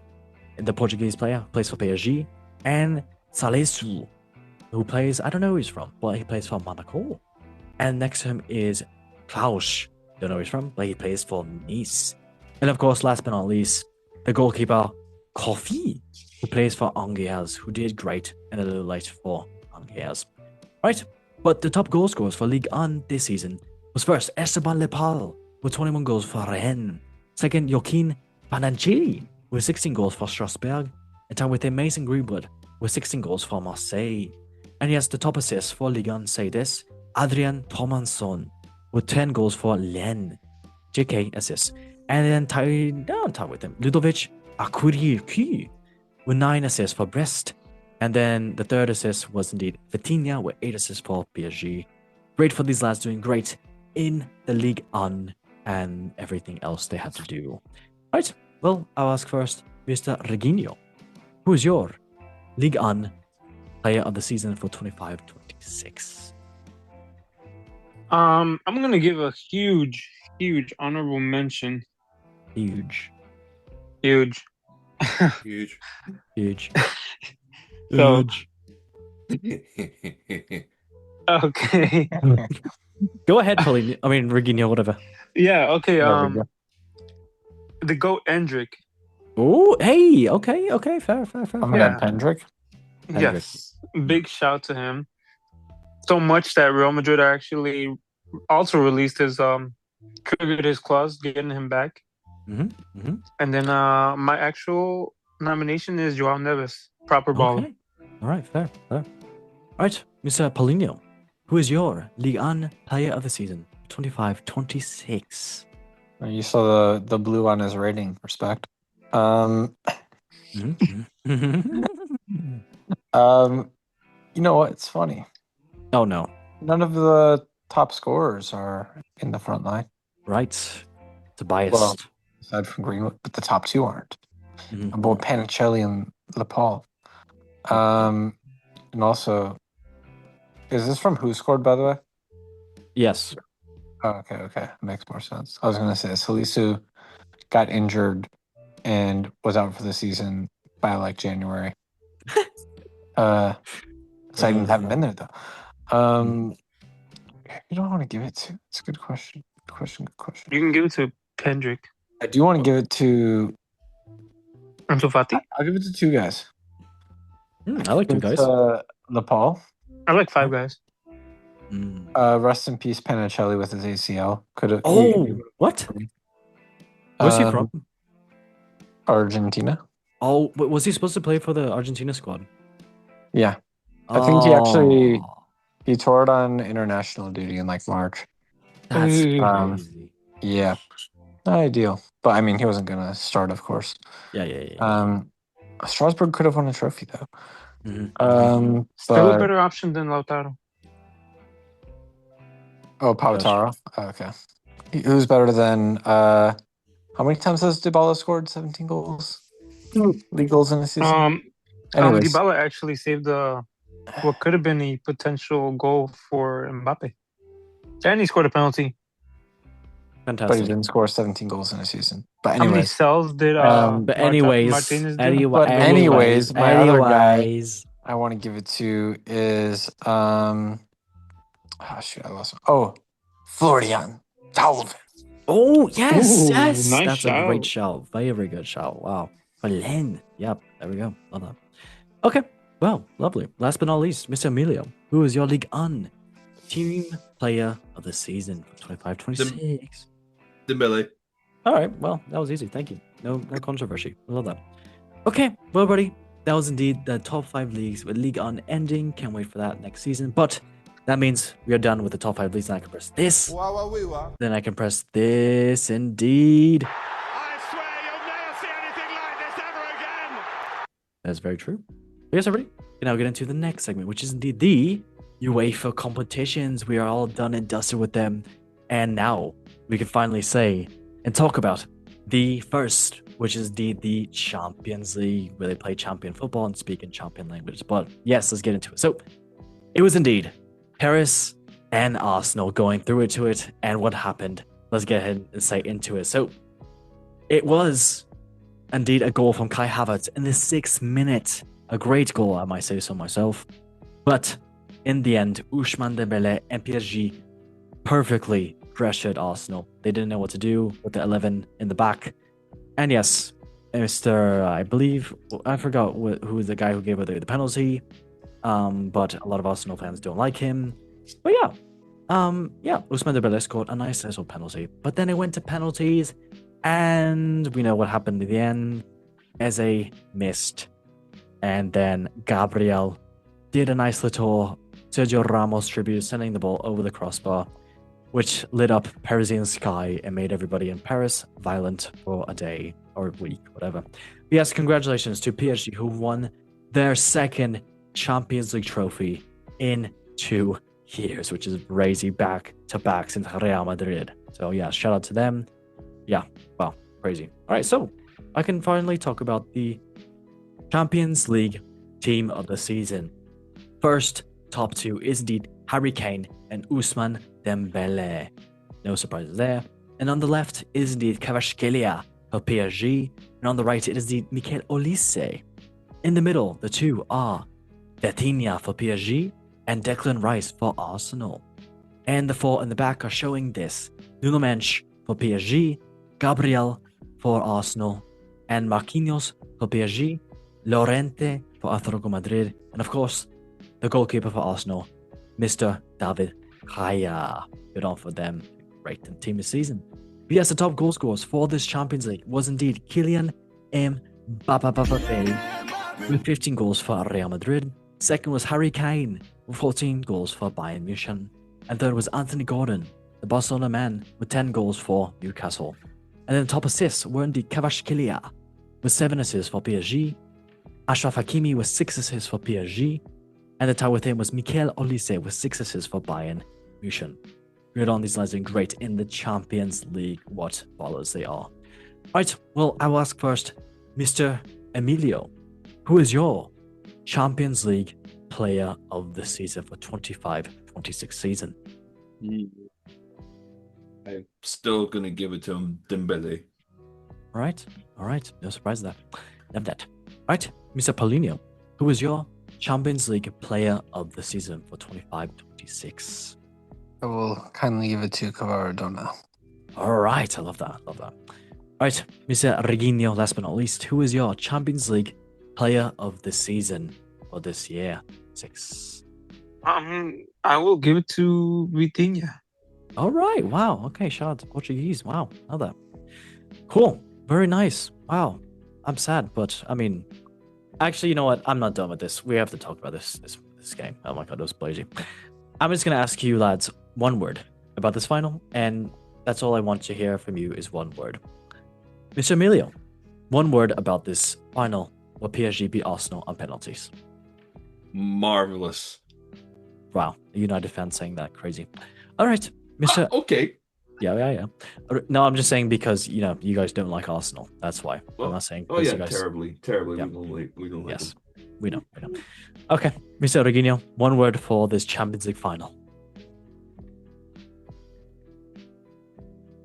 And the Portuguese player plays for PSG. And Salesu, who plays, I don't know who he's from, but he plays for Monaco. And next to him is Klaus, don't know where he's from, but he plays for Nice. And of course, last but not least, the goalkeeper, Kofi, who plays for Angers, who did great and a little late for Angers. Right, but the top goal scorers for Ligue 1 this season was first Esteban Lepal with 21 goals for Rennes. Second, Joaquin Panancini with 16 goals for Strasbourg, and tied with Mason Greenwood with 16 goals for Marseille. And yes, the top assist for Ligue 1 say this, Adrien Thomasson with 10 goals for Lens, JK assists. And then tied with him, Ludovic Akuriki with 9 assists for Brest. And then the third assist was indeed Vitinha with 8 assists for PSG. Great for these lads, doing great in the Ligue 1 and everything else they had to do. Right, well, I'll ask first, Mr. Reginho. Who is your Ligue 1 player of the season for 25-26? I'm gonna give a huge honorable mention. Huge. Huge. So, okay. Go ahead, Pauline. I mean, Reginho, whatever. Yeah, okay. There we go. The GOAT Endrick. Oh, hey, okay, fair. I'm gonna have Pendrick. Yes. Big shout to him. So much that Real Madrid are actually also released his triggered his clause, getting him back. And then my actual nomination is Joao Neves, proper baller. Okay. All right, fair. All right, Mr. Paulinho, who is your Ligue 1 player of the season, 25-26? You saw the blue on his rating. Respect. You know what? It's funny. Oh no. None of the top scorers are in the front line. Right. Tobias. Well, aside from Greenwood, but the top two aren't. Both Panicelli and Lepal. And also, is this from Who Scored, by the way? Yes. Oh, okay. Makes more sense. I was going to say Salisu got injured and was out for the season by like January. So I haven't been there though. You don't want to give it to? It's a good question. Good question. You can give it to Pendrick. I do want to give it to Ansu Fati. I'll give it to two guys. I like two guys. Nepal. I like 5 guys. Rest in peace, Panicelli with his ACL. What? Where's he from? Argentina. Oh, was he supposed to play for the Argentina squad? Yeah. I think he tore it on international duty in like March. That's crazy. Yeah. Not ideal. But I mean, he wasn't going to start, of course. Yeah. Strasbourg could have won a trophy, though. Still a better option than Lautaro. Oh, Pautaro. Okay. Who's better than... how many times has Dybala scored 17 goals? League goals in a season? Dybala actually saved what could have been a potential goal for Mbappe. And he scored a penalty. Fantastic. But he didn't score 17 goals in a season. But How many anyways. cells did Martinez do? Anyways, my other guy I want to give it to is... I lost him. Oh, Florian Thauvin. Oh, yes. Nice That's shout. a great shout. Very good shout. Wow. Belen. Yep, there we go. Love that. Okay, well, lovely. Last but not least, Mr. Emilio, who is your Ligue 1 team player of the season for 25-26? Dembele. All right, well, that was easy. Thank you. No controversy. I love that. Okay, well, buddy, that was indeed the top 5 leagues with Ligue 1 ending. Can't wait for that next season. But that means we are done with the top 5 leagues, and I can press this. Then I can press this, indeed. I swear you'll never see anything like this ever again. That's very true. But yes, everybody, we now get into the next segment, which is indeed the UEFA competitions. We are all done and dusted with them. And now we can finally say and talk about the first, which is the Champions League, where they play champion football and speak in champion language. But yes, let's get into it. So it was indeed Paris and Arsenal going through it. And what happened? Let's get ahead and say into it. So it was indeed a goal from Kai Havertz in the 6th minute. A great goal, I might say so myself. But in the end, Ousmane Dembélé and PSG perfectly pressured Arsenal. They didn't know what to do with the 11 in the back. And yes, I believe, I forgot who was the guy who gave her the penalty. But a lot of Arsenal fans don't like him. But yeah, Ousmane Dembélé scored a nice little penalty. But then it went to penalties, And we know what happened in the end. Eze missed. And then Gabriel did a nice little Sergio Ramos tribute, sending the ball over the crossbar, which lit up Parisian sky and made everybody in Paris violent for a day or a week, whatever. But yes, congratulations to PSG, who won their second Champions League trophy in 2 years, which is crazy, back to back since Real Madrid. So yeah, shout out to them. Yeah, wow, crazy. All right, so I can finally talk about the Champions League team of the season. First, top 2 is indeed Harry Kane and Ousmane Dembele. No surprises there. And on the left is indeed Kvaratskhelia for PSG. And on the right, it is indeed Mikel Olise. In the middle, the two are Vitinha for PSG and Declan Rice for Arsenal. And the 4 in the back are showing this. Nuno Mendes for PSG, Gabriel for Arsenal, and Marquinhos for PSG, Llorente for Atletico Madrid, and of course, the goalkeeper for Arsenal, Mr. David Raya. Good on for them. Great team this season. But yes, the top goal scorers for this Champions League was indeed Kylian Mbappe with 15 goals for Real Madrid. Second was Harry Kane with 14 goals for Bayern Munich. And third was Anthony Gordon, the Barcelona man, with 10 goals for Newcastle. And then the top assists were indeed Kvaratskhelia with 7 assists for PSG, Achraf Hakimi with 6 assists for PSG, and the tie with him was Mikel Olise with 6 assists for Bayern Munich. Good on these lads, doing great in the Champions League. What ballers they are. Right, well, I will ask first, Mr. Emilio, who is your Champions League player of the season for 25-26 season? I'm still going to give it to him, Dembele. All right. No surprise there. Love that. Right, Mr. Paulinho, who is your Champions League player of the season for 25-26? I will kindly give it to Kvaratskhelia. All right, I love that. All right, Mr. Reguinho, last but not least, who is your Champions League player of the season for this year? 6. I will give it to Vitinha. All right, wow. Okay, shout out to Portuguese. Wow, love that. Cool, very nice. Wow, I'm sad, but I mean, actually, you know what? I'm not done with this. We have to talk about this game. Oh my god, that was blazing. I'm just gonna ask you lads one word about this final, and that's all I want to hear from you is one word. Mr. Emilio, one word about this final where PSG beat Arsenal on penalties. Marvelous. Wow, a United fan saying that, crazy. All right, Mr. Okay. Yeah. No, I'm just saying because you guys don't like Arsenal. That's why. I'm not saying. Oh yeah, you guys... terribly. Yeah. We don't like yes, them. we know. Okay, Mr. Reguinho, one word for this Champions League final.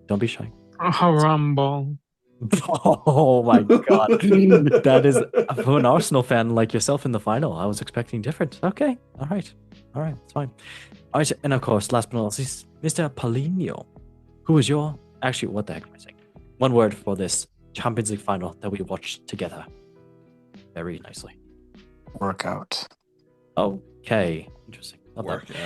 Don't be shy. Haram. Oh my god, that is for an Arsenal fan like yourself in the final. I was expecting different. Okay, all right, it's fine. All right, and of course, last but not least, Mr. Paulinho, who is your what the heck am I saying? One word for this Champions League final that we watched together very nicely. Workout. Okay, interesting. Workout.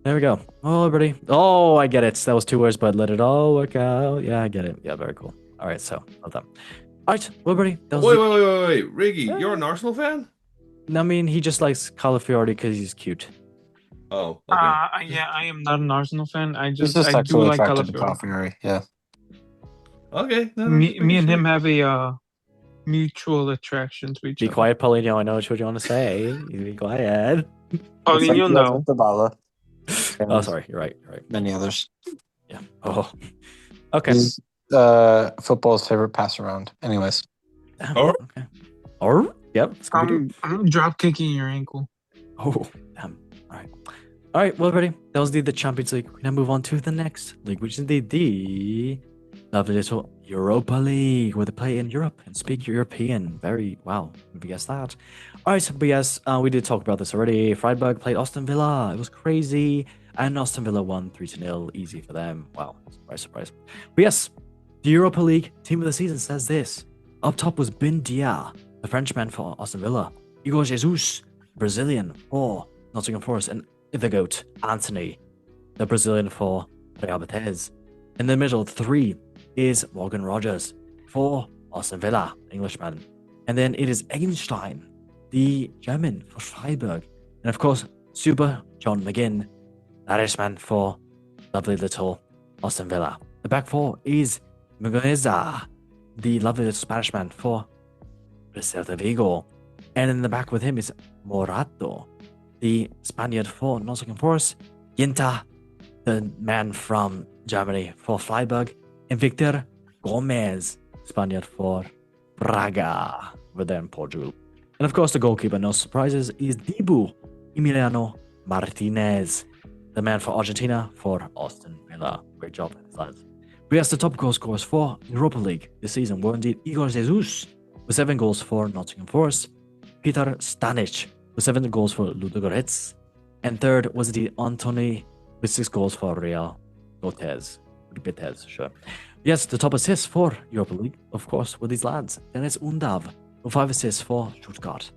There we go. Oh, everybody. Oh, I get it. That was 2 words, but let it all work out. Yeah, I get it. Yeah, very cool. All right, so love that. All right, well, everybody. Wait, Riggy, you're an Arsenal fan? I mean, he just likes Calafiori because he's cute. Oh, okay. Yeah, I am not an Arsenal fan. I do like Calafiori. Calafiori. Yeah. Okay. No, me and him have a mutual attraction to each other. Be quiet, Paulinho. I know what you want to say. Be quiet. Paulinho, no. Oh, sorry. You're right. Many others. Yeah. Oh. Okay. This is football's favorite pass around. Anyways. Or? Okay. Or? Yep. I'm drop kicking your ankle. Oh, damn. All right. Well, everybody, that was the Champions League. We're going to move on to the next league, which is the lovely little Europa League, where they play in Europe and speak European. Wow. If you guess that. All right. But yes, we did talk about this already. Freiburg played Aston Villa. It was crazy. And Aston Villa won 3-0. Easy for them. Wow. Surprise. But yes, the Europa League team of the season says this. Up top was Ben Dia, the Frenchman for Aston Villa. Igor Jesus, Brazilian for Nottingham Forest. And the GOAT, Anthony, the Brazilian for Real Betis. In the middle, 3 is Morgan Rogers for Aston Villa, Englishman. And then it is Egenstein, the German, for Freiburg. And of course, Super John McGinn, Irishman, for lovely little Aston Villa. The back four is Mugueza, the lovely little Spanish man, for Celta Vigo. And in the back with him is Morato, the Spaniard, for Nottingham Forest. Ginta, the man from Germany, for Freiburg. And Victor Gomez, Spaniard, for Braga, over there in Portugal. And of course, the goalkeeper, no surprises, is Dibu Emiliano Martinez, the man for Argentina, for Aston Villa. Great job, lads. We have the top goal scorers for Europa League this season were indeed Igor Jesus with 7 goals for Nottingham Forest, Peter Stanic with 7 goals for Ludogorets, and third was indeed Antony with 6 goals for Real Betis, sure. Yes, the top assists for Europa League, of course, with these lads. Dennis Undav with 5 assists for Stuttgart.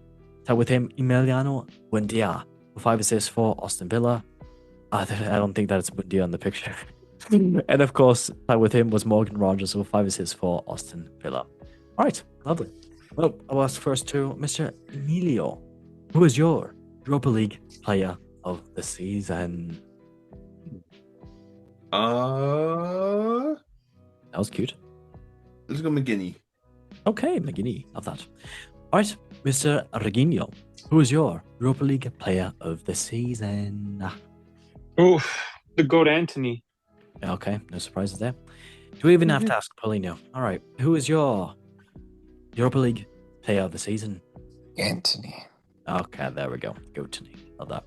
Tied with him, Emiliano Buendia with 5 assists for Aston Villa. I don't think that's Buendia in the picture. And of course, tied with him was Morgan Rogers with 5 assists for Aston Villa. All right, lovely. Well, I'll ask first to Mr. Emilio. Who is your Europa League player of the season? That That was cute. Let's go McGinney. Okay, McGinney. Love that. All right, Mr. Reguinho. Who is your Europa League player of the season? Oof, the GOAT Anthony. Okay, no surprises there. Do we even have to ask Paulinho? All right, who is your Europa League player of the season? Anthony. Okay, there we go. Go to me. Love that.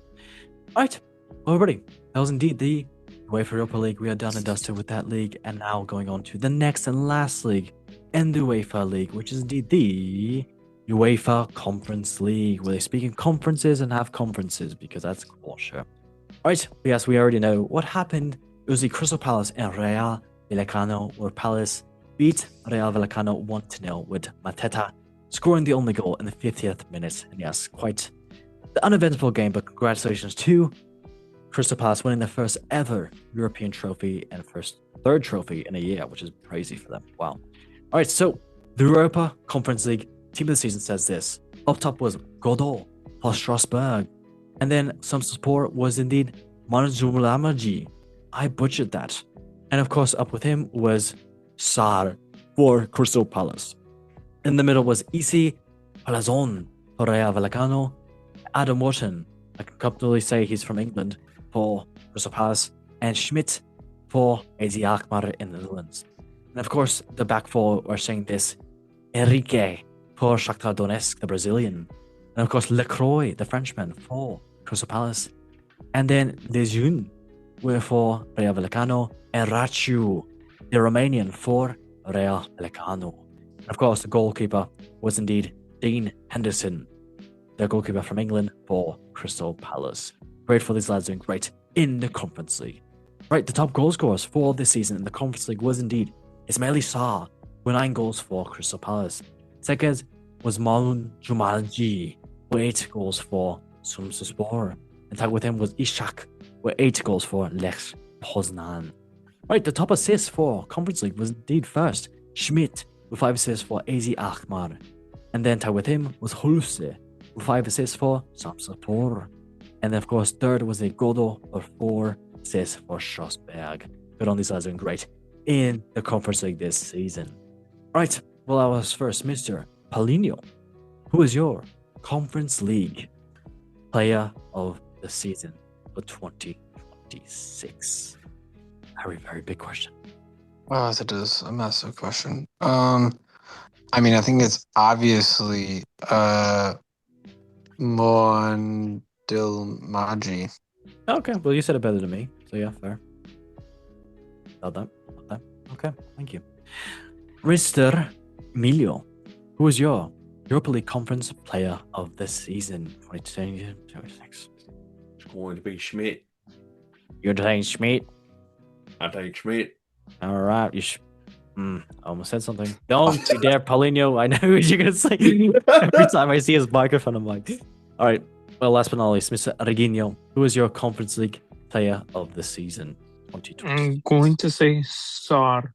All right, well, everybody, that was indeed the UEFA Europa League. We are done and dusted with that league, and now going on to the next and last league in the UEFA League, which is indeed the UEFA Conference League, where they speak in conferences and have conferences, because that's cool, sure. All right, yes, we already know what happened. It was the Crystal Palace and Real Vallecano, where Palace beat Real Vallecano 1-0 with Mateta scoring the only goal in the 50th minute. And yes, quite the uneventful game, but congratulations to Crystal Palace winning their first ever European trophy and third trophy in a year, which is crazy for them. Wow. All right, so the Europa Conference League team of the season says this. Up top was Godot for Strasbourg. And then some support was indeed Manzulamaji. I butchered that. And of course, up with him was Sar for Crystal Palace. In the middle was Isi Palazon for Real Vallecano. Adam Wharton, I can comfortably say he's from England, for Crystal Palace. And Schmidt for AZ Alkmaar in the Netherlands. And of course, the back four were saying this. Enrique for Shakhtar Donetsk, the Brazilian. And of course, Lecroix, the Frenchman, for Crystal Palace. And then Lejeune were for Real Vallecano, and Raciu, the Romanian, for Real Vallecano. And of course, the goalkeeper was indeed Dean Henderson, the goalkeeper from England, for Crystal Palace. Great for these lads, doing great in the Conference League. Right, the top goal scorers for this season in the Conference League was indeed Ismaili Sarr, with 9 goals for Crystal Palace. Second was Malun Jumalji, with 8 goals for Sumspor. And tag with him was Ishak, with 8 goals for Lech Poznan. Right, the top assist for Conference League was indeed first Schmidt, with 5 assists for AZ Alkmaar. And then tied with him was Hulse, with 5 assists for Samsapor. And then, of course, third was a Godo, with 4 assists for Strasbourg. Good on these guys, doing great in the Conference League this season. Right, well, I was first, Mr. Paulinho. Who is your Conference League player of the season for 2026? Very, very big question. Oh, that is a massive question. I mean, I think it's obviously Mondilmagi. Okay, well, you said it better than me, so yeah, fair. Got that. Okay, thank you. Mr. Emilio, who is your Europa League Conference player of the season 2026? It's going to be Schmidt. You're saying Schmidt? I take Schmidt. All right, I almost said something. Don't you dare, Paulinho. I know what you're going to say. Every time I see his microphone, I'm like, all right. Well, last but not least, Mr. Reguinho, who is your Conference League player of the season 2020? I'm going to say Sar.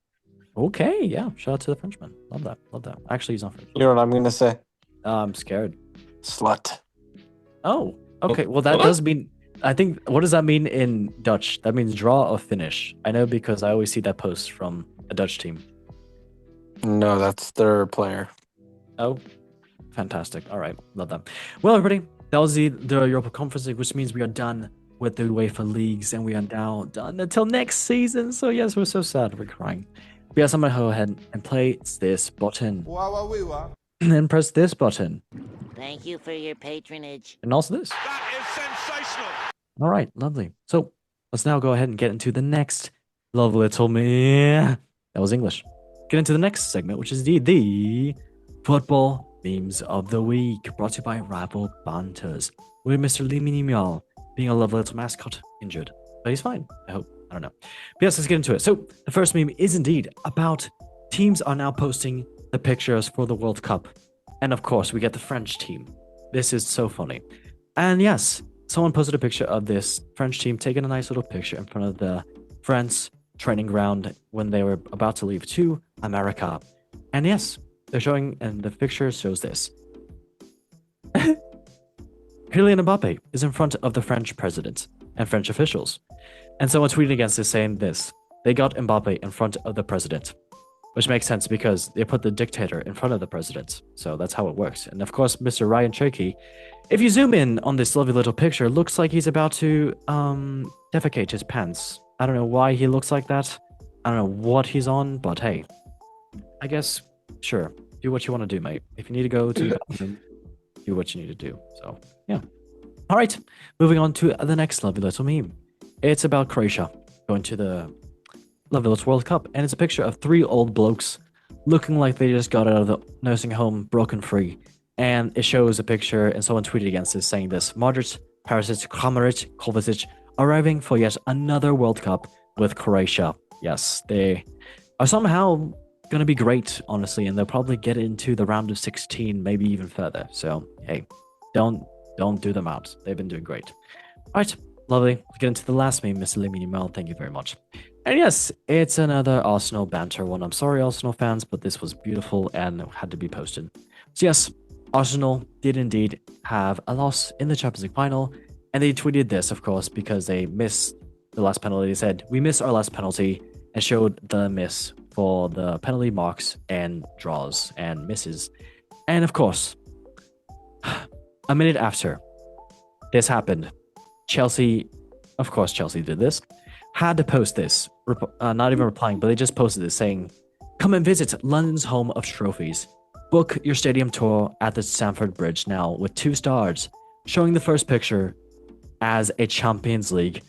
Okay, yeah. Shout out to the Frenchman. Love that. Love that. Actually, he's not French. You know what I'm gonna say? I'm scared. Slut. Oh, okay. Well, that What? does mean. I think. What does that mean in Dutch? That means draw or finish. I know because I always see that post from a Dutch team. No, that's their player. Oh, fantastic. All right. Love that. Well, everybody, that was the Europa Conference League, which means we are done with the UEFA leagues, and we are now done until next season. So yes, we're so sad. We're crying. But yes, I'm gonna go ahead and play this button. And press this button. Thank you for your patronage. And also this. That is sensational. All right, lovely. So let's now go ahead and get into the next love little me. That was English. Get into the next segment, which is the football memes of the week, brought to you by Rival Banters, with Mr. Lee Minimal being a lovely little mascot injured, but he's fine. I hope. I don't know. But yes, let's get into it. So the first meme is indeed about teams are now posting the pictures for the World Cup. And of course, we get the French team. This is so funny. And yes, someone posted a picture of this French team taking a nice little picture in front of the France training ground when they were about to leave to America. And yes, they're showing, and the picture shows this. Kylian Mbappe is in front of the French president and French officials. And someone tweeted against this saying this. They got Mbappe in front of the president. Which makes sense because they put the dictator in front of the president. So that's how it works. And of course, Mr. Ryan Cherky, if you zoom in on this lovely little picture, looks like he's about to defecate his pants. I don't know why he looks like that. I don't know what he's on, but hey, I guess, sure, do what you want to do, mate. If you need to go to the bathroom, do what you need to do. So, yeah. All right, moving on to the next lovely little meme. It's about Croatia going to the lovely little World Cup, and it's a picture of 3 old blokes looking like they just got out of the nursing home broken free. And it shows a picture, and someone tweeted against this saying this: Modric, Perisic, Kramaric, Kovacic arriving for yet another World Cup with Croatia. Yes, they are somehow going to be great, honestly, and they'll probably get into the round of 16, maybe even further. So, hey, don't do them out. They've been doing great. All right, lovely. Let's get into the last meme, Mr. Lee Minimal. Thank you very much. And yes, it's another Arsenal banter one. I'm sorry, Arsenal fans, but this was beautiful and had to be posted. So yes, Arsenal did indeed have a loss in the Champions League final, and they tweeted this, of course, because they missed the last penalty. They said, "We missed our last penalty," and showed the miss for the penalty marks and draws and misses. And of course, a minute after this happened, Chelsea did this, had to post this, not even replying, but they just posted this saying, "Come and visit London's home of trophies. Book your stadium tour at the Stamford Bridge now with 2 stars, showing the first picture as a Champions League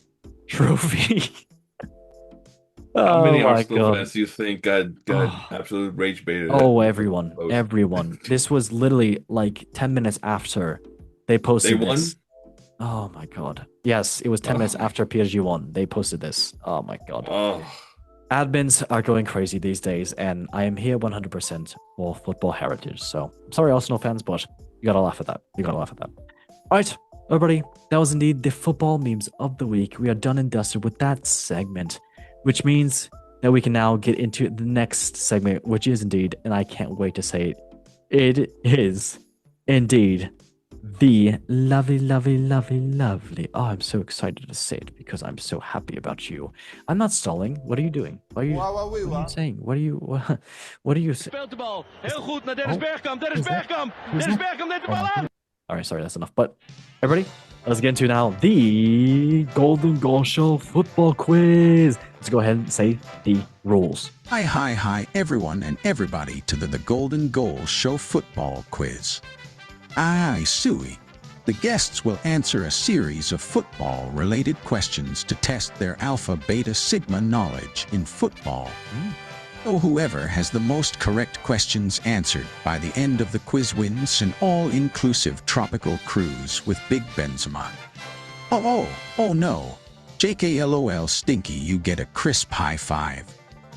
trophy." How many Oh my Arsenal God. fans do you think got absolute rage baited? Oh, everyone. This was literally like 10 minutes after they posted They won? this. Oh my God. Yes, it was 10 minutes after PSG won. They posted this. Oh my God. Oh, Admins are going crazy these days, and I am here 100% for football heritage. So, sorry, Arsenal fans, but you gotta laugh at that. All right, everybody, that was indeed the football memes of the week. We are done and dusted with that segment, which means that we can now get into the next segment, which is indeed, and I can't wait to say it, it is indeed the lovely. Oh, I'm so excited to say it because I'm so happy about you. I'm not stalling. What are you doing? What are you saying? What are you saying? Speelt de bal. Heel goed naar Dennis Bergkamp. Dennis Bergkamp neemt de bal aan. All right, sorry, that's enough. But everybody, let's get into now the Golden Goal Show football quiz. Let's go ahead and say the rules. Hi, everyone and everybody to the Golden Goal Show football quiz. Aye, Suey. The guests will answer a series of football-related questions to test their Alpha, Beta, Sigma knowledge in football. So whoever has the most correct questions answered by the end of the quiz wins an all-inclusive tropical cruise with Big Benzema. Oh no. JKLOL Stinky, you get a crisp high five.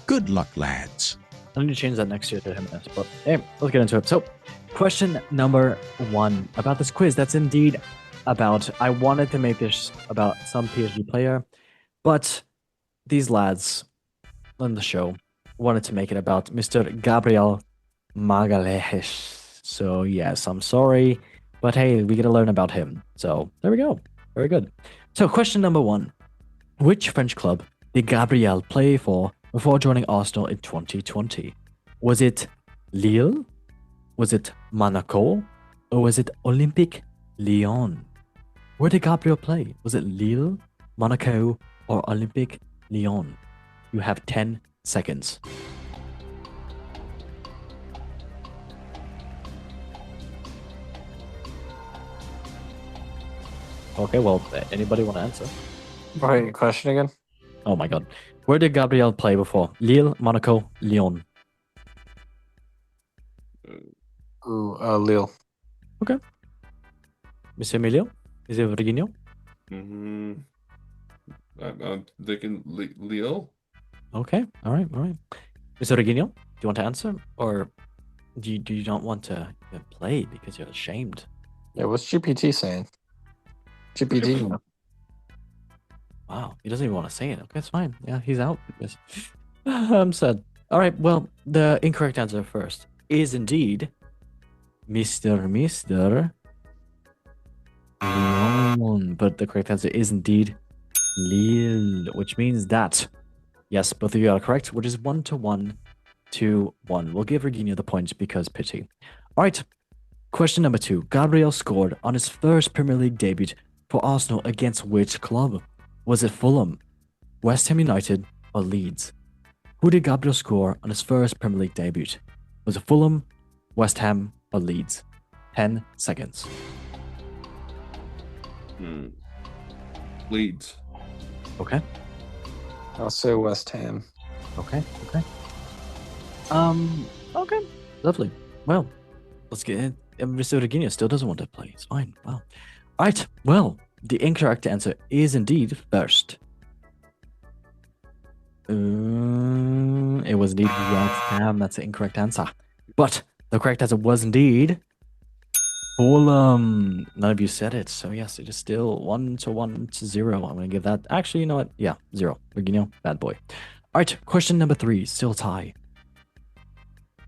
Good luck, lads. I need to change that next year to him, but hey, let's get into it. So, question number 1 about this quiz. That's indeed about, I wanted to make this about some PSG player, but these lads on the show wanted to make it about Mr. Gabriel Magalhaes. So yes, I'm sorry, but hey, we get to learn about him. So there we go. Very good. So question number 1. Which French club did Gabriel play for before joining Arsenal in 2020? Was it Lille? Was it Monaco? Or was it Olympique Lyon? Where did Gabriel play? Was it Lille, Monaco, or Olympique Lyon? You have 10 seconds. Okay, well, anybody want to answer? Wait, question again? Oh my god. Where did Gabriel play before? Lille, Monaco, Lyon. Lille. Okay. Mr. Emilio? Is it Virginio? I'm thinking Leo. Okay. All right. Mr. Virginio, do you want to answer? Or do you not want to play because you're ashamed? Yeah, what's GPT saying? GPT. Wow, he doesn't even want to say it. Okay, it's fine. Yeah, he's out. Yes. I'm sad. All right, well, the incorrect answer first is indeed Mr. Lyon. But the correct answer is indeed Lille, which means that, yes, both of you are correct, which is 1-1 to 1. We'll give Regina the points because pity. All right, question number 2. Gabriel scored on his first Premier League debut for Arsenal against which club? Was it Fulham, West Ham United, or Leeds? Who did Gabriel score on his first Premier League debut? Was it Fulham, West Ham, or Leeds? 10 seconds. Leeds. Okay. I'll say West Ham. Okay. Okay. Lovely. Well, let's get in. Mr. Regina still doesn't want to play. It's fine. Wow. All right. Well, the incorrect answer is indeed first. It was indeed West Ham. That's the incorrect answer. But the correct answer was indeed Fulham. None of you said it. So yes, it is still 1-1 to 0. I'm going to give that. Actually, you know what? Yeah, 0. Regino, bad boy. All right. Question number 3. Still tie.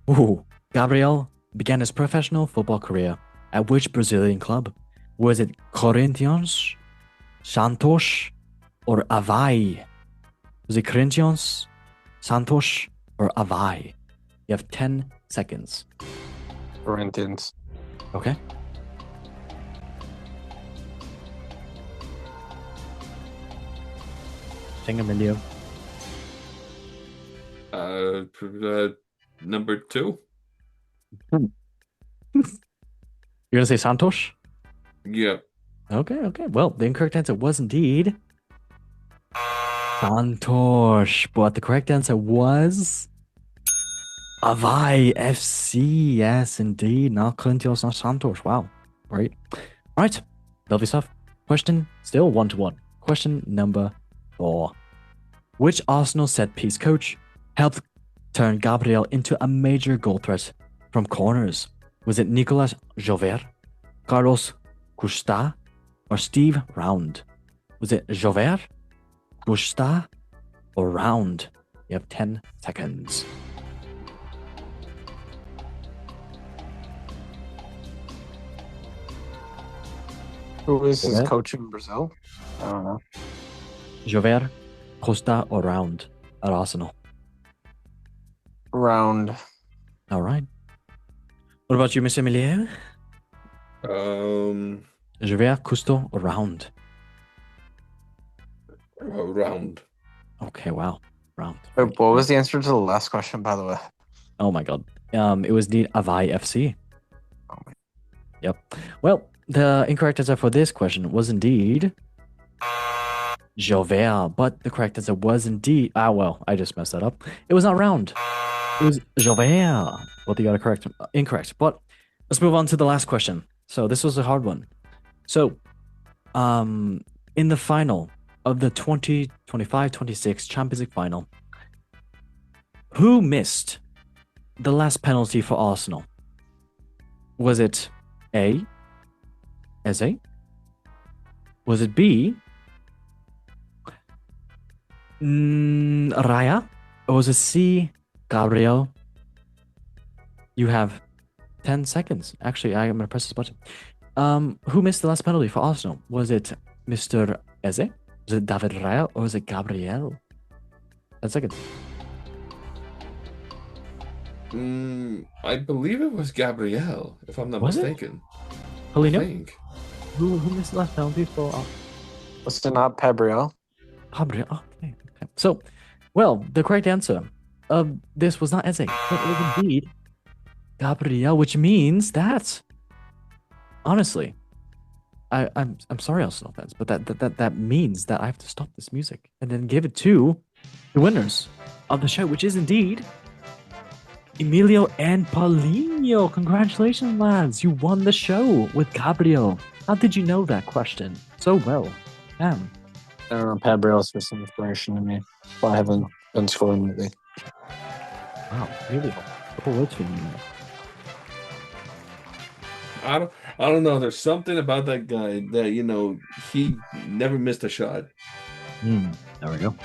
Ooh. Gabriel began his professional football career at which Brazilian club? Was it Corinthians, Santos, or Avaí? Was it Corinthians, Santos, or Avaí? You have 10 seconds. Corinthians. Okay. Think Emilio. Number 2. You're gonna say Santos? Yeah. Okay. Well, the incorrect answer was indeed Santos, but the correct answer was Avaí FC. Yes, indeed. Not Corinthians, not Santos. Wow. Right. All right. Lovely stuff. Question still 1-1. Question number 4. Which Arsenal set-piece coach helped turn Gabriel into a major goal threat from corners? Was it Nicolas Jover, Carlos Custa, or Steve Round? Was it Jover, Custa, or Round? You have 10 seconds. Who is his coach in Brazil? I don't know. Jover, Costa, or Round at Arsenal? Round. All right. What about you, Mr. Emilien? Jover, Custo, or Round? Round. Okay, wow. Round. Wait, what was the answer to the last question, by the way? Oh my god. It was the Avaí FC. Oh my. Yep. Well, the incorrect answer for this question was indeed Jover, but the correct answer was indeed I just messed that up. It was not Round. It was Jover. Both you got it incorrect. But let's move on to the last question. So this was a hard one. So, in the final of the 2025-26 Champions League final, who missed the last penalty for Arsenal? Was it A, Eze? Was it B, Raya? Or was it C, Gabriel, you have 10 seconds. Actually, I'm going to press this button. Who missed the last penalty for Arsenal? Was it Mr. Eze? Was it David Raya? Or was it Gabriel? 10 seconds. I believe it was Gabriel, if I'm not mistaken. Polino? I think. Who missed the last penalty for Arsenal? Was it not Gabriel? Gabriel. Okay. So, well, the correct answer of this was not Eze, but it was indeed Gabriel, which means that, honestly, I'm sorry, Arsenal fans, but that means that I have to stop this music and then give it to the winners of the show, which is indeed Emilio and Paulinho. Congratulations, lads! You won the show with Gabriel. How did you know that question so well? Damn. I don't know. Gabriel's just an inspiration to me. But I haven't been scoring lately. Wow, really? Couple words for you. I don't know. There's something about that guy that he never missed a shot. There we go.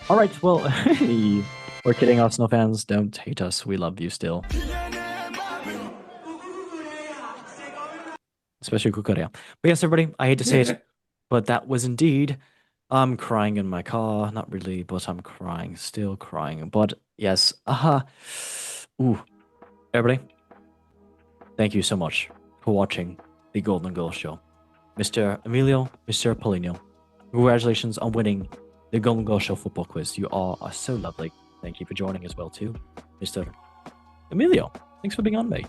All right. Well, we're kidding, Arsenal fans. Don't hate us. We love you still. Especially Kukurea. But yes, everybody, I hate to say it, but that was indeed. I'm crying in my car. Not really, but I'm crying. Still crying. But yes. Ooh. Everybody, thank you so much for watching the Golden Goal Show. Mr. Emilio, Mr. Paulinho, congratulations on winning the Golden Goal Show football quiz. You all are so lovely. Thank you for joining as well, too. Mr. Emilio, thanks for being on, mate.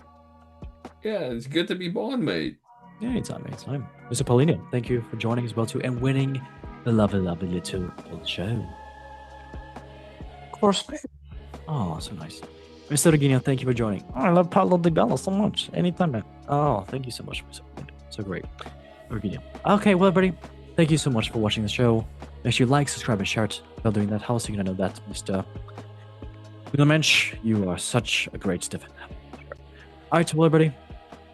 Yeah, it's good to be born, mate. Yeah, anytime. Mr. Paulinho, thank you for joining as well, too, and winning the lovely little show. Of course, mate. Oh, so nice. Mr. Reginio, thank you for joining. Oh, I love Paulo Di Bella so much. Anytime, man. Oh, thank you so much. So great. Reginio. Okay, well, everybody, thank you so much for watching the show. Make sure you like, subscribe, and share it. While doing that, how else are you going to know that, Mr. Mensch? You are such a great Stefan. All right, well, everybody,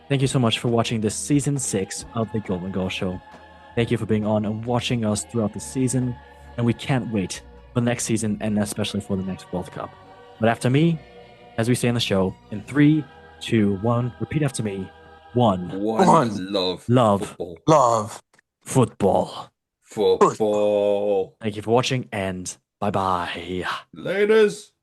thank you so much for watching this season 6 of the Golden Goal Show. Thank you for being on and watching us throughout the season. And we can't wait for the next season and especially for the next World Cup. But after me, as we say in the show, in 3, 2, 1, repeat after me. One. Love. Football. Football. Thank you for watching, and bye-bye. Laters.